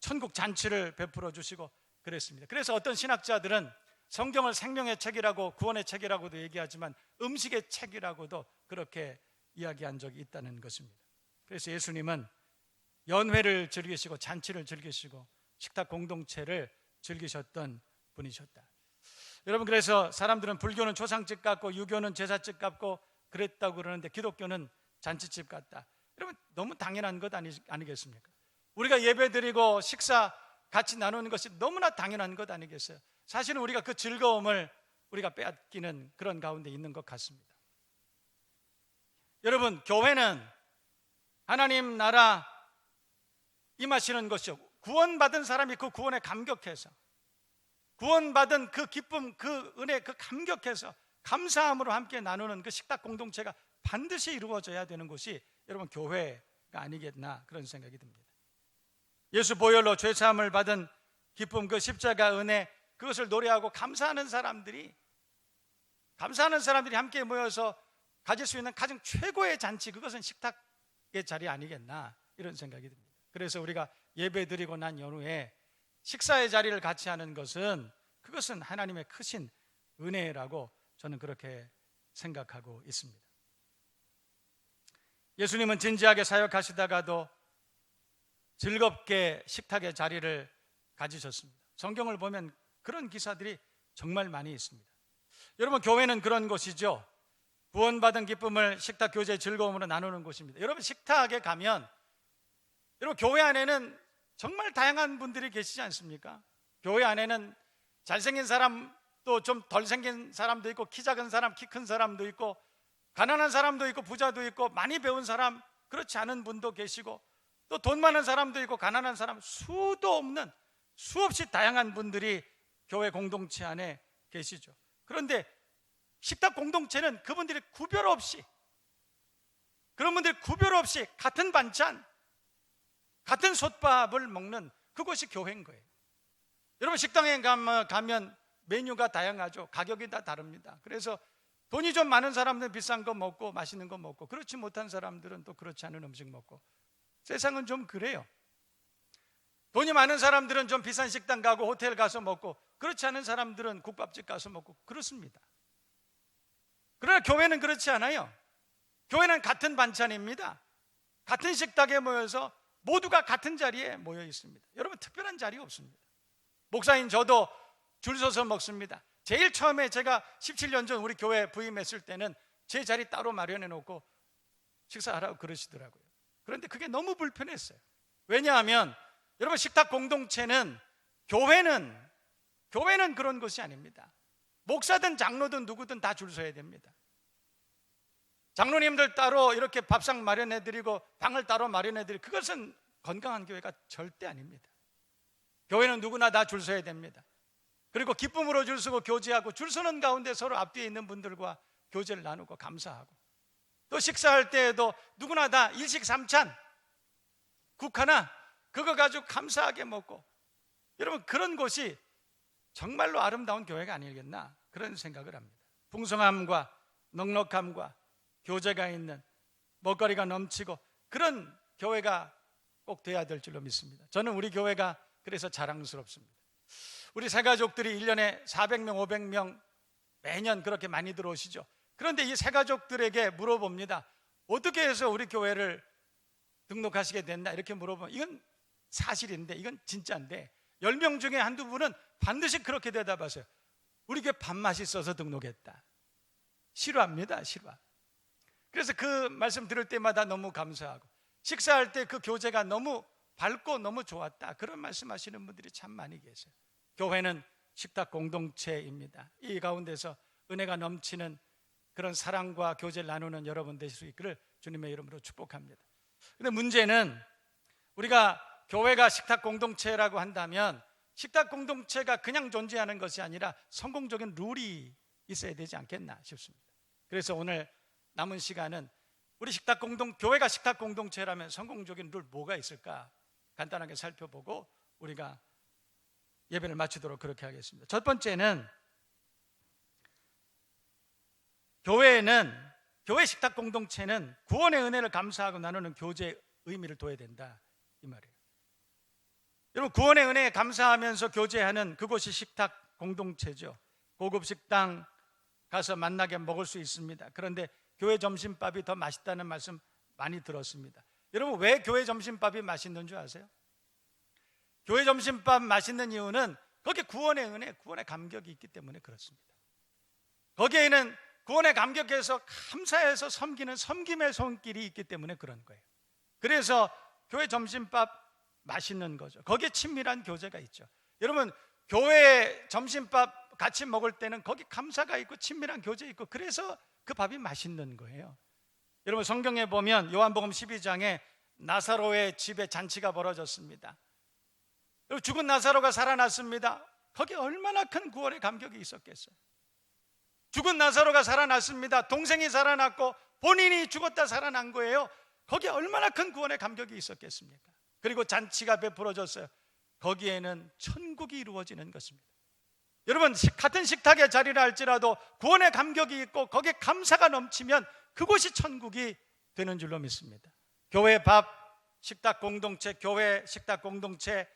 천국 잔치를 베풀어 주시고 그랬습니다. 그래서 어떤 신학자들은 성경을 생명의 책이라고, 구원의 책이라고도 얘기하지만 음식의 책이라고도 그렇게 이야기한 적이 있다는 것입니다. 그래서 예수님은 연회를 즐기시고 잔치를 즐기시고 식탁 공동체를 즐기셨던 분이셨다. 여러분, 그래서 사람들은 불교는 초상집 같고 유교는 제사집 같고 그랬다고 그러는데 기독교는 잔치집 같다. 여러분, 너무 당연한 것 아니겠습니까? 우리가 예배드리고 식사 같이 나누는 것이 너무나 당연한 것 아니겠어요? 사실은 우리가 그 즐거움을 우리가 빼앗기는 그런 가운데 있는 것 같습니다. 여러분, 교회는 하나님 나라 임하시는 것이요, 구원받은 사람이 그 구원에 감격해서, 구원받은 그 기쁨, 그 은혜, 그 감격해서 감사함으로 함께 나누는 그 식탁 공동체가 반드시 이루어져야 되는 곳이 여러분 교회가 아니겠나, 그런 생각이 듭니다. 예수 보혈로 죄사함을 받은 기쁨, 그 십자가 은혜, 그것을 노래하고 감사하는 사람들이 함께 모여서 가질 수 있는 가장 최고의 잔치, 그것은 식탁의 자리 아니겠나, 이런 생각이 듭니다. 그래서 우리가 예배 드리고 난 연후에 식사의 자리를 같이 하는 것은, 그것은 하나님의 크신 은혜라고 저는 그렇게 생각하고 있습니다. 예수님은 진지하게 사역하시다가도 즐겁게 식탁의 자리를 가지셨습니다. 성경을 보면 그런 기사들이 정말 많이 있습니다. 여러분, 교회는 그런 곳이죠. 구원받은 기쁨을 식탁 교제의 즐거움으로 나누는 곳입니다. 여러분, 식탁에 가면 여러분 교회 안에는 정말 다양한 분들이 계시지 않습니까? 교회 안에는 잘생긴 사람도 좀 덜 생긴 사람도 있고, 키 작은 사람, 키 큰 사람도 있고, 가난한 사람도 있고, 부자도 있고, 많이 배운 사람, 그렇지 않은 분도 계시고, 또 돈 많은 사람도 있고, 가난한 사람, 수도 없는, 수없이 다양한 분들이 교회 공동체 안에 계시죠. 그런데 식탁 공동체는 그분들이 구별 없이, 그런 분들이 구별 없이 같은 반찬, 같은 솥밥을 먹는 그것이 교회인 거예요. 여러분, 식당에 가면 메뉴가 다양하죠. 가격이 다 다릅니다. 그래서 돈이 좀 많은 사람들은 비싼 거 먹고 맛있는 거 먹고, 그렇지 못한 사람들은 또 그렇지 않은 음식 먹고, 세상은 좀 그래요. 돈이 많은 사람들은 좀 비싼 식당 가고 호텔 가서 먹고, 그렇지 않은 사람들은 국밥집 가서 먹고, 그렇습니다. 그러나 교회는 그렇지 않아요. 교회는 같은 반찬입니다. 같은 식탁에 모여서 모두가 같은 자리에 모여 있습니다. 여러분, 특별한 자리가 없습니다. 목사인 저도 줄 서서 먹습니다. 제일 처음에 제가 17년 전 우리 교회 부임했을 때는 제 자리 따로 마련해 놓고 식사하라고 그러시더라고요. 그런데 그게 너무 불편했어요. 왜냐하면 여러분, 식탁 공동체는, 교회는 그런 것이 아닙니다. 목사든 장로든 누구든 다 줄 서야 됩니다. 장로님들 따로 이렇게 밥상 마련해드리고 방을 따로 마련해드리고, 그것은 건강한 교회가 절대 아닙니다. 교회는 누구나 다 줄 서야 됩니다. 그리고 기쁨으로 줄 서고 교제하고, 줄 서는 가운데 서로 앞뒤에 있는 분들과 교제를 나누고 감사하고, 또 식사할 때에도 누구나 다 일식 삼찬, 국 하나, 그거 가지고 감사하게 먹고, 여러분, 그런 곳이 정말로 아름다운 교회가 아니겠나, 그런 생각을 합니다. 풍성함과 넉넉함과 교제가 있는, 먹거리가 넘치고, 그런 교회가 꼭 돼야 될 줄로 믿습니다. 저는 우리 교회가 그래서 자랑스럽습니다. 우리 새가족들이 1년에 400명, 500명 매년 그렇게 많이 들어오시죠. 그런데 이 새가족들에게 물어봅니다. 어떻게 해서 우리 교회를 등록하시게 됐나, 이렇게 물어보면 이건 사실인데, 이건 진짜인데, 10명 중에 한두 분은 반드시 그렇게 대답하세요. 우리 교회 밥맛이 있어서 등록했다. 싫어합니다, 싫어. 그래서 그 말씀 들을 때마다 너무 감사하고, 식사할 때 그 교제가 너무 밝고 너무 좋았다, 그런 말씀하시는 분들이 참 많이 계세요. 교회는 식탁 공동체입니다. 이 가운데서 은혜가 넘치는 그런 사랑과 교제를 나누는 여러분 되실 수 있기를 주님의 이름으로 축복합니다. 근데 문제는, 우리가 교회가 식탁 공동체라고 한다면 식탁 공동체가 그냥 존재하는 것이 아니라 성공적인 룰이 있어야 되지 않겠나 싶습니다. 그래서 오늘 남은 시간은 우리 교회가 식탁 공동체라면 성공적인 룰 뭐가 있을까 간단하게 살펴보고 우리가 예배를 마치도록 그렇게 하겠습니다. 첫 번째는, 교회 식탁 공동체는 구원의 은혜를 감사하고 나누는 교제의 의미를 둬야 된다, 이 말이에요. 여러분, 구원의 은혜에 감사하면서 교제하는 그곳이 식탁 공동체죠. 고급 식당 가서 만나게 먹을 수 있습니다. 그런데 교회 점심밥이 더 맛있다는 말씀 많이 들었습니다. 여러분, 왜 교회 점심밥이 맛있는 줄 아세요? 교회 점심밥 맛있는 이유는 거기에 구원의 은혜, 구원의 감격이 있기 때문에 그렇습니다. 거기에는 구원의 감격에서 감사해서 섬기는 섬김의 손길이 있기 때문에 그런 거예요. 그래서 교회 점심밥 맛있는 거죠. 거기에 친밀한 교제가 있죠. 여러분, 교회 점심밥 같이 먹을 때는 거기 감사가 있고 친밀한 교제 있고 그래서 그 밥이 맛있는 거예요. 여러분 성경에 보면 요한복음 12장에 나사로의 집에 잔치가 벌어졌습니다. 그리고 죽은 나사로가 살아났습니다. 거기 얼마나 큰 구원의 감격이 있었겠어요. 죽은 나사로가 살아났습니다. 동생이 살아났고 본인이 죽었다 살아난 거예요. 거기에 얼마나 큰 구원의 감격이 있었겠습니까? 그리고 잔치가 베풀어졌어요. 거기에는 천국이 이루어지는 것입니다. 여러분 같은 식탁의 자리라 할지라도 구원의 감격이 있고 거기에 감사가 넘치면 그곳이 천국이 되는 줄로 믿습니다. 교회 밥, 식탁 공동체, 교회 식탁 공동체,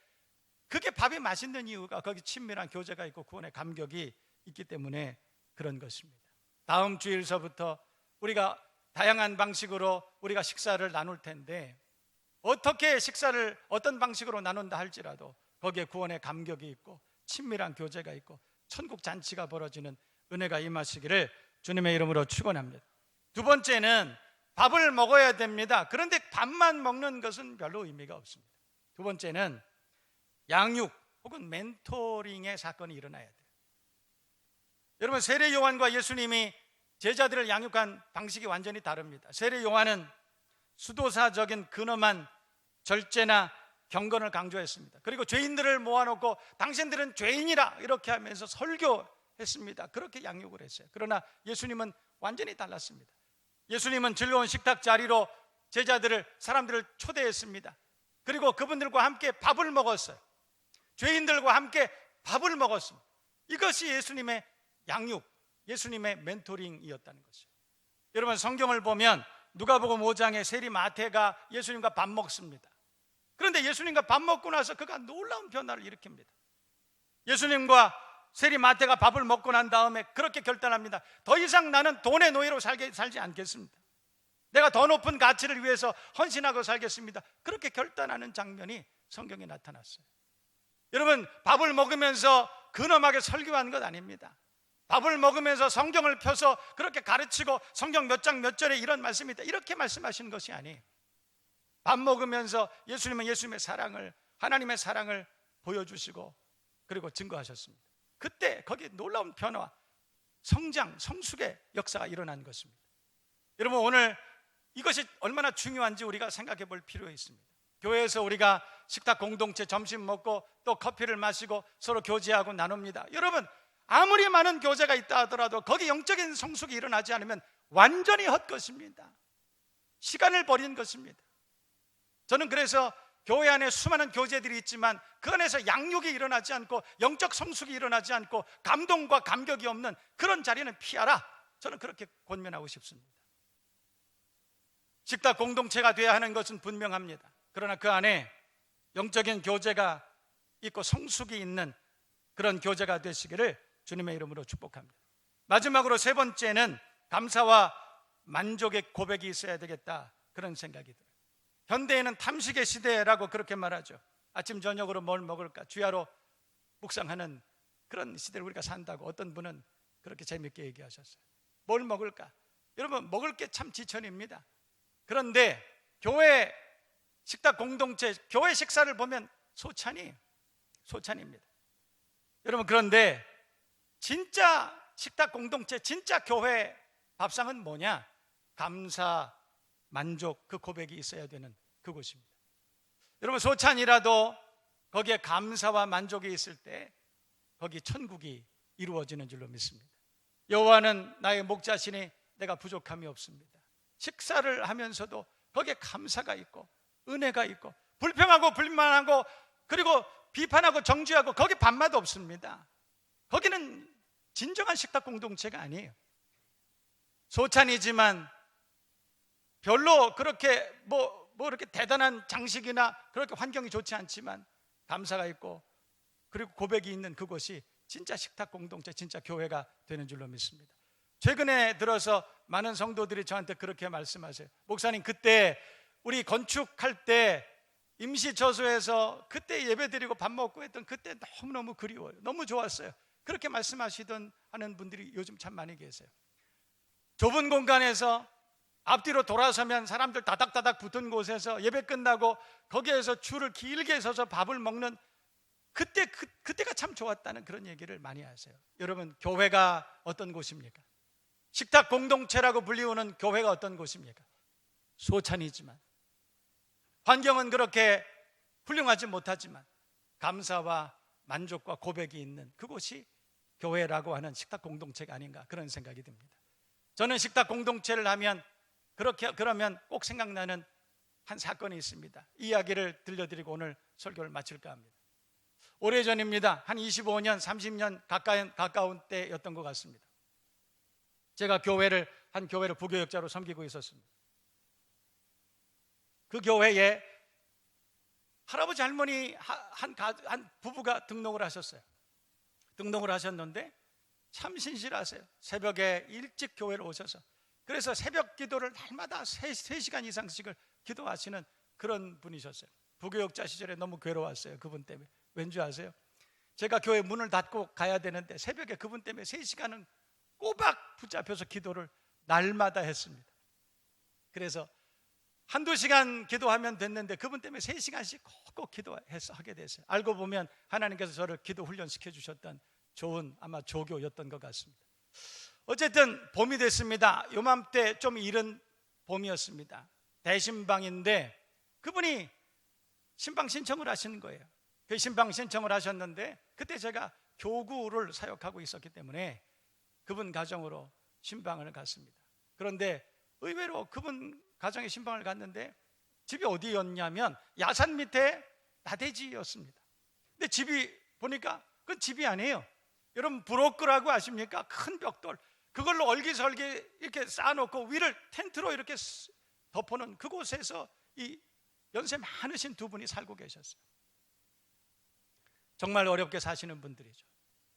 그게 밥이 맛있는 이유가 거기 친밀한 교제가 있고 구원의 감격이 있기 때문에 그런 것입니다. 다음 주일서부터 우리가 다양한 방식으로 우리가 식사를 나눌 텐데 어떻게 식사를 어떤 방식으로 나눈다 할지라도 거기에 구원의 감격이 있고 친밀한 교제가 있고 천국 잔치가 벌어지는 은혜가 임하시기를 주님의 이름으로 축원합니다. 두 번째는 밥을 먹어야 됩니다. 그런데 밥만 먹는 것은 별로 의미가 없습니다. 두 번째는 양육 혹은 멘토링의 사건이 일어나야 돼요. 여러분 세례 요한과 예수님이 제자들을 양육한 방식이 완전히 다릅니다. 세례 요한은 수도사적인 근엄한 절제나 경건을 강조했습니다. 그리고 죄인들을 모아놓고 당신들은 죄인이라 이렇게 하면서 설교했습니다. 그렇게 양육을 했어요. 그러나 예수님은 완전히 달랐습니다. 예수님은 즐거운 식탁 자리로 제자들을 사람들을 초대했습니다. 그리고 그분들과 함께 밥을 먹었어요. 죄인들과 함께 밥을 먹었습니다. 이것이 예수님의 양육, 예수님의 멘토링이었다는 것이에요. 여러분 성경을 보면 누가복음 5장에 세리 마태가 예수님과 밥 먹습니다. 그런데 예수님과 밥 먹고 나서 그가 놀라운 변화를 일으킵니다. 예수님과 세리 마태가 밥을 먹고 난 다음에 그렇게 결단합니다. 더 이상 나는 돈의 노예로 살지 않겠습니다. 내가 더 높은 가치를 위해서 헌신하고 살겠습니다. 그렇게 결단하는 장면이 성경에 나타났어요. 여러분 밥을 먹으면서 근엄하게 설교한 것 아닙니다. 밥을 먹으면서 성경을 펴서 그렇게 가르치고 성경 몇 장 몇 절에 이런 말씀이 있다 이렇게 말씀하시는 것이 아니에요. 밥 먹으면서 예수님은 예수님의 사랑을, 하나님의 사랑을 보여주시고 그리고 증거하셨습니다. 그때 거기에 놀라운 변화, 성장, 성숙의 역사가 일어난 것입니다. 여러분 오늘 이것이 얼마나 중요한지 우리가 생각해 볼 필요가 있습니다. 교회에서 우리가 식탁 공동체 점심 먹고 또 커피를 마시고 서로 교제하고 나눕니다. 여러분 아무리 많은 교제가 있다 하더라도 거기 영적인 성숙이 일어나지 않으면 완전히 헛것입니다. 시간을 버린 것입니다. 저는 그래서 교회 안에 수많은 교제들이 있지만 그 안에서 양육이 일어나지 않고 영적 성숙이 일어나지 않고 감동과 감격이 없는 그런 자리는 피하라. 저는 그렇게 권면하고 싶습니다. 식탁 공동체가 되어야 하는 것은 분명합니다. 그러나 그 안에 영적인 교제가 있고 성숙이 있는 그런 교제가 되시기를 주님의 이름으로 축복합니다. 마지막으로 세 번째는 감사와 만족의 고백이 있어야 되겠다 그런 생각이 들어요. 현대에는 탐식의 시대라고 그렇게 말하죠. 아침 저녁으로 뭘 먹을까 주야로 묵상하는 그런 시대를 우리가 산다고 어떤 분은 그렇게 재밌게 얘기하셨어요. 뭘 먹을까? 여러분 먹을 게 참 지천입니다. 그런데 교회 식탁 공동체, 교회 식사를 보면 소찬입니다. 여러분 그런데 진짜 식탁 공동체, 진짜 교회 밥상은 뭐냐? 감사, 만족, 그 고백이 있어야 되는 그곳입니다. 여러분 소찬이라도 거기에 감사와 만족이 있을 때 거기 천국이 이루어지는 줄로 믿습니다. 여호와는 나의 목자시니 내가 부족함이 없습니다. 식사를 하면서도 거기에 감사가 있고 은혜가 있고 불평하고 불만하고 그리고 비판하고 정죄하고 거기 밥맛 없습니다. 거기는 진정한 식탁 공동체가 아니에요. 소찬이지만 별로 그렇게 뭐 그렇게 대단한 장식이나 그렇게 환경이 좋지 않지만 감사가 있고 그리고 고백이 있는 그곳이 진짜 식탁 공동체, 진짜 교회가 되는 줄로 믿습니다. 최근에 들어서 많은 성도들이 저한테 그렇게 말씀하세요. 목사님 그때 우리 건축할 때 임시저소에서 그때 예배드리고 밥 먹고 했던 그때 너무너무 그리워요. 너무 좋았어요. 그렇게 말씀하시던 하는 분들이 요즘 참 많이 계세요. 좁은 공간에서 앞뒤로 돌아서면 사람들 다닥다닥 붙은 곳에서 예배 끝나고 거기에서 줄을 길게 서서 밥을 먹는 그때가 참 좋았다는 그런 얘기를 많이 하세요. 여러분, 교회가 어떤 곳입니까? 식탁 공동체라고 불리우는 교회가 어떤 곳입니까? 소찬이지만, 환경은 그렇게 훌륭하지 못하지만 감사와 만족과 고백이 있는 그곳이 교회라고 하는 식탁 공동체가 아닌가, 그런 생각이 듭니다. 저는 식탁 공동체를 하면 그러면 꼭 생각나는 한 사건이 있습니다. 이 이야기를 들려드리고 오늘 설교를 마칠까 합니다. 오래전입니다. 한 25년, 30년 가까운 때였던 것 같습니다. 제가 한 교회를 부교역자로 섬기고 있었습니다. 그 교회에 할아버지 할머니 한 부부가 등록을 하셨어요. 등록을 하셨는데 참 신실하세요. 새벽에 일찍 교회를 오셔서, 그래서 새벽 기도를 날마다 3시간 이상씩을 기도하시는 그런 분이셨어요. 부교역자 시절에 너무 괴로웠어요. 그분 때문에. 왠지 아세요? 제가 교회 문을 닫고 가야 되는데 새벽에 그분 때문에 3시간은 꼬박 붙잡혀서 기도를 날마다 했습니다. 그래서 한두 시간 기도하면 됐는데 그분 때문에 3시간씩 꼭 하게 됐어요. 알고 보면 하나님께서 저를 기도 훈련시켜 주셨던 좋은 아마 조교였던 것 같습니다. 어쨌든 봄이 됐습니다. 요맘때 좀 이른 봄이었습니다. 대신방인데 그분이 신방 신청을 하시는 거예요. 그 신방 신청을 하셨는데 그때 제가 교구를 사역하고 있었기 때문에 그분 가정으로 신방을 갔습니다. 그런데 의외로 그분 가정에 신방을 갔는데 집이 어디였냐면 야산 밑에 나대지였습니다. 근데 집이 보니까 그건 집이 아니에요. 여러분, 브로크라고 아십니까? 큰 벽돌, 그걸로 얼기설기 이렇게 쌓아놓고 위를 텐트로 이렇게 덮어놓은 그곳에서 이 연세 많으신 두 분이 살고 계셨어요. 정말 어렵게 사시는 분들이죠.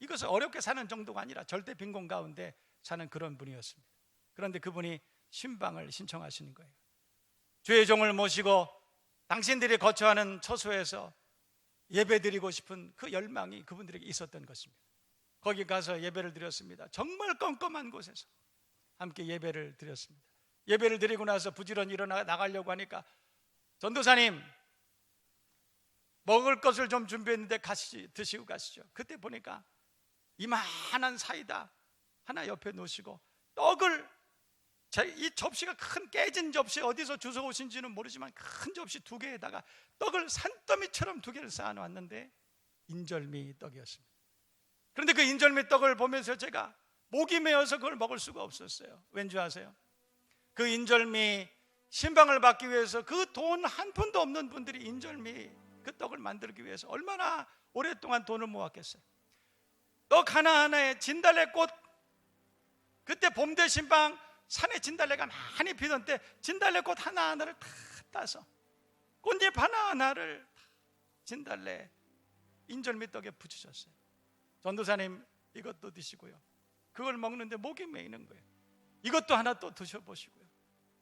이것은 어렵게 사는 정도가 아니라 절대 빈곤 가운데 사는 그런 분이었습니다. 그런데 그분이 신방을 신청하시는 거예요. 주의 종을 모시고 당신들이 거처하는 처소에서 예배드리고 싶은 그 열망이 그분들에게 있었던 것입니다. 거기 가서 예배를 드렸습니다. 정말 껌껌한 곳에서 함께 예배를 드렸습니다. 예배를 드리고 나서 부지런히 일어나 나가려고 하니까 전도사님, 먹을 것을 좀 준비했는데 드시고 가시죠. 그때 보니까 이만한 사이다 하나 옆에 놓으시고 떡을, 이 접시가 큰 깨진 접시, 어디서 주워 오신지는 모르지만 큰 접시 2개에다가 떡을 산더미처럼 2개를 쌓아놨는데 인절미 떡이었습니다. 그런데 그 인절미 떡을 보면서 제가 목이 메어서 그걸 먹을 수가 없었어요. 왠지 아세요? 그 인절미 신방을 받기 위해서 그 돈 한 푼도 없는 분들이 인절미 그 떡을 만들기 위해서 얼마나 오랫동안 돈을 모았겠어요. 떡 하나하나에 진달래꽃, 그때 봄대 신방 산에 진달래가 많이 피던 때 진달래꽃 하나하나를 다 따서 꽃잎 하나하나를 진달래 인절미 떡에 붙이셨어요. 전도사님, 이것도 드시고요. 그걸 먹는데 목이 메이는 거예요. 이것도 하나 또 드셔보시고요.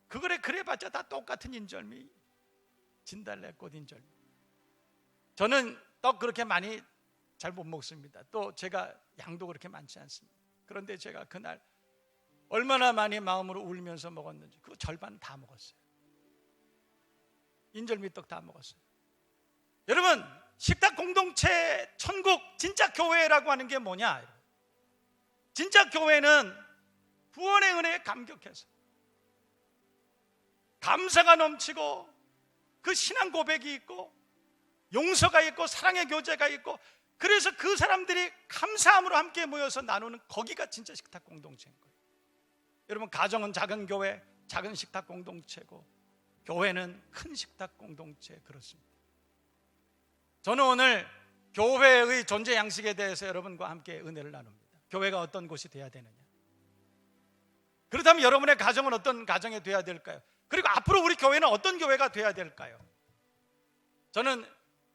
그거래 그래봤자 다 똑같은 인절미, 진달래꽃 인절미. 저는 떡 그렇게 많이 잘 못 먹습니다. 또 제가 양도 그렇게 많지 않습니다. 그런데 제가 그날 얼마나 많이 마음으로 울면서 먹었는지 그 절반 다 먹었어요. 인절미떡 다 먹었어요. 여러분, 식탁 공동체 천국 진짜 교회라고 하는 게 뭐냐? 진짜 교회는 구원의 은혜에 감격해서 감사가 넘치고 그 신앙 고백이 있고 용서가 있고 사랑의 교제가 있고, 그래서 그 사람들이 감사함으로 함께 모여서 나누는 거기가 진짜 식탁 공동체인 거예요. 여러분, 가정은 작은 교회, 작은 식탁 공동체고 교회는 큰 식탁 공동체, 그렇습니다. 저는 오늘 교회의 존재 양식에 대해서 여러분과 함께 은혜를 나눕니다. 교회가 어떤 곳이 돼야 되느냐? 그렇다면 여러분의 가정은 어떤 가정이 돼야 될까요? 그리고 앞으로 우리 교회는 어떤 교회가 돼야 될까요? 저는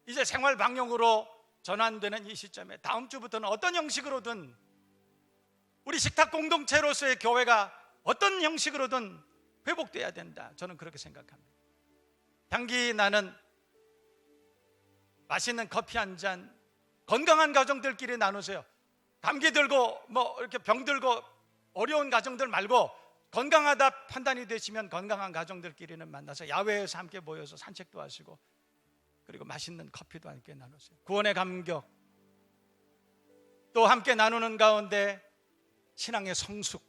이제 생활 방향으로 전환되는 이 시점에 다음 주부터는 어떤 형식으로든 우리 식탁 공동체로서의 교회가 어떤 형식으로든 회복돼야 된다, 저는 그렇게 생각합니다. 향기 나는 맛있는 커피 한 잔 건강한 가정들끼리 나누세요. 감기 들고 이렇게 병 들고 어려운 가정들 말고 건강하다 판단이 되시면 건강한 가정들끼리는 만나서 야외에서 함께 모여서 산책도 하시고 그리고 맛있는 커피도 함께 나누세요. 구원의 감격, 또 함께 나누는 가운데 신앙의 성숙,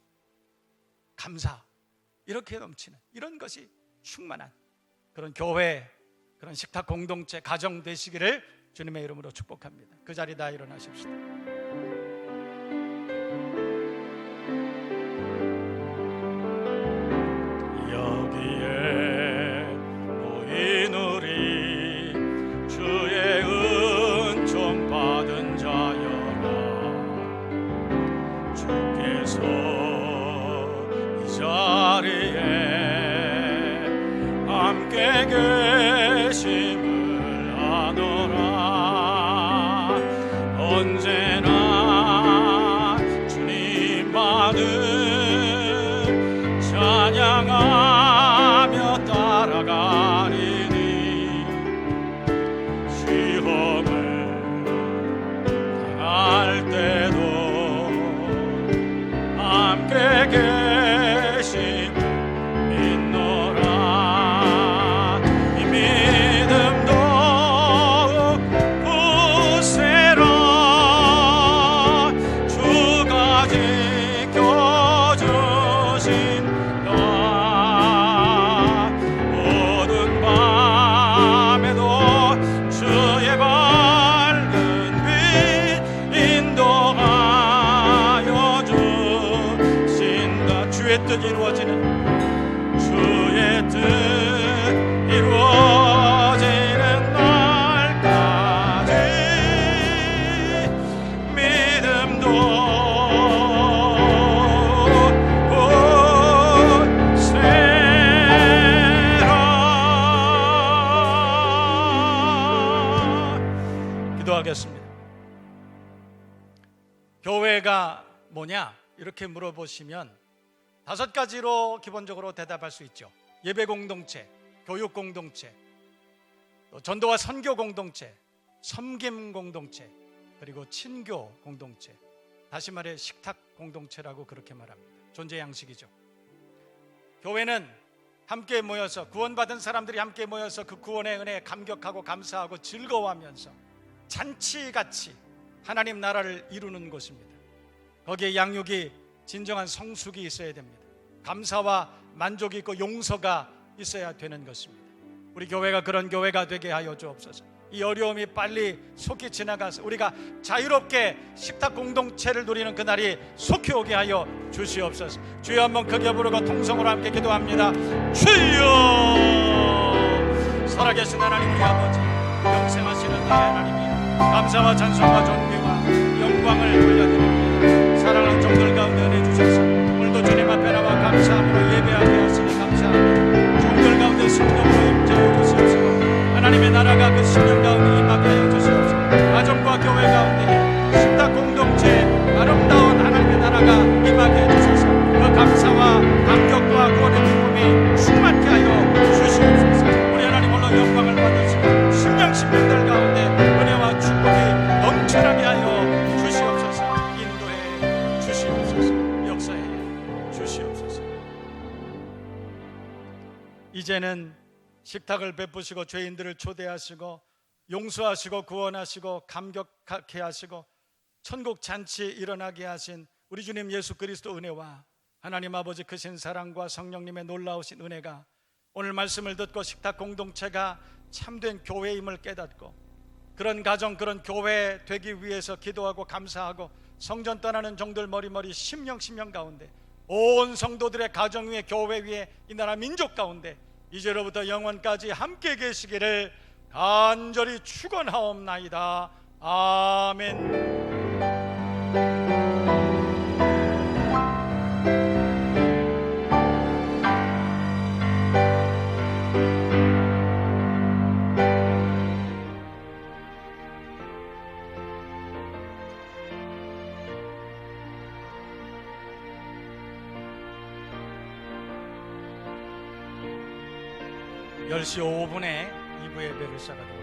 감사, 이렇게 넘치는 이런 것이 충만한 그런 교회, 그런 식탁 공동체, 가정 되시기를 주님의 이름으로 축복합니다. 그 자리 다 일어나십시다. 여기에 모인 우리 주의 은총 받은 자여라. 주께서 이 자리에 함께 계심을 아노라. 언제나 주님만을 찬양하며 따라가리니 시험을 당할 때도 함께 계심을 믿노라. 이 믿음 더욱 굳세라. 주가 지켜주신다. 어두운 밤에도 주의 밝은 빛 인도하여 주신다. 주의 뜻 이루어지는, 주의 뜻 이루어지는 날까지 믿음도 굳세라. 기도하겠습니다. 교회가 뭐냐? 이렇게 물어보시면 5가지로 기본적으로 대답할 수 있죠. 예배 공동체, 교육 공동체, 또 전도와 선교 공동체, 섬김 공동체, 그리고 친교 공동체, 다시 말해 식탁 공동체라고 그렇게 말합니다. 존재 양식이죠. 교회는 함께 모여서, 구원받은 사람들이 함께 모여서 그 구원의 은혜에 감격하고 감사하고 즐거워하면서 잔치같이 하나님 나라를 이루는 곳입니다. 거기에 양육이, 진정한 성숙이 있어야 됩니다. 감사와 만족이 있고 용서가 있어야 되는 것입니다. 우리 교회가 그런 교회가 되게 하여 주옵소서. 이 어려움이 빨리 속히 지나가서 우리가 자유롭게 식탁 공동체를 누리는 그날이 속히 오게 하여 주시옵소서. 주여 한번 크게 부르고 통성으로 함께 기도합니다. 주여, 살아계신 하나님 우리 아버지, 영생하시는 나의 하나님이여, 감사와 찬송과 존귀와 영광을 돌려드립니다. 사랑하는 종들 가운데 은혜 주셔서 오늘도 주님 앞에 나와 감사함으로 예배하게 하시니 감사합니다. 종들 가운데 성령으로 임재하여 주시옵소서. 하나님의 나라가 그 신령 가운데 임하게 하여 주시옵소서. 가정과 교회 가운데 식탁 공동체 아름다운 하나님의 나라가 임하게 해 주셔서 그 감사와 감격과 구원의 기쁨이 충만케 하여 주시옵소서. 우리 하나님 홀로 영광을 받으시고 신령들 가운데 은혜와 축복이 넘쳐나게 하여 주시옵소서. 인도해 주시옵소서. 역사해 주시옵소서. 이제는 식탁을 베푸시고 죄인들을 초대하시고 용서하시고 구원하시고 감격하게 하시고 천국 잔치 일어나게 하신 우리 주님 예수 그리스도 은혜와 하나님 아버지 크신 사랑과 성령님의 놀라우신 은혜가 오늘 말씀을 듣고 식탁 공동체가 참된 교회임을 깨닫고 그런 가정, 그런 교회 되기 위해서 기도하고 감사하고 성전 떠나는 종들 머리머리 심령 가운데 온 성도들의 가정 위에, 교회 위에, 이 나라 민족 가운데 이제로부터 영원까지 함께 계시기를 간절히 축원하옵나이다. 아멘. (10시 5분에) 2부 예배를 시작하도록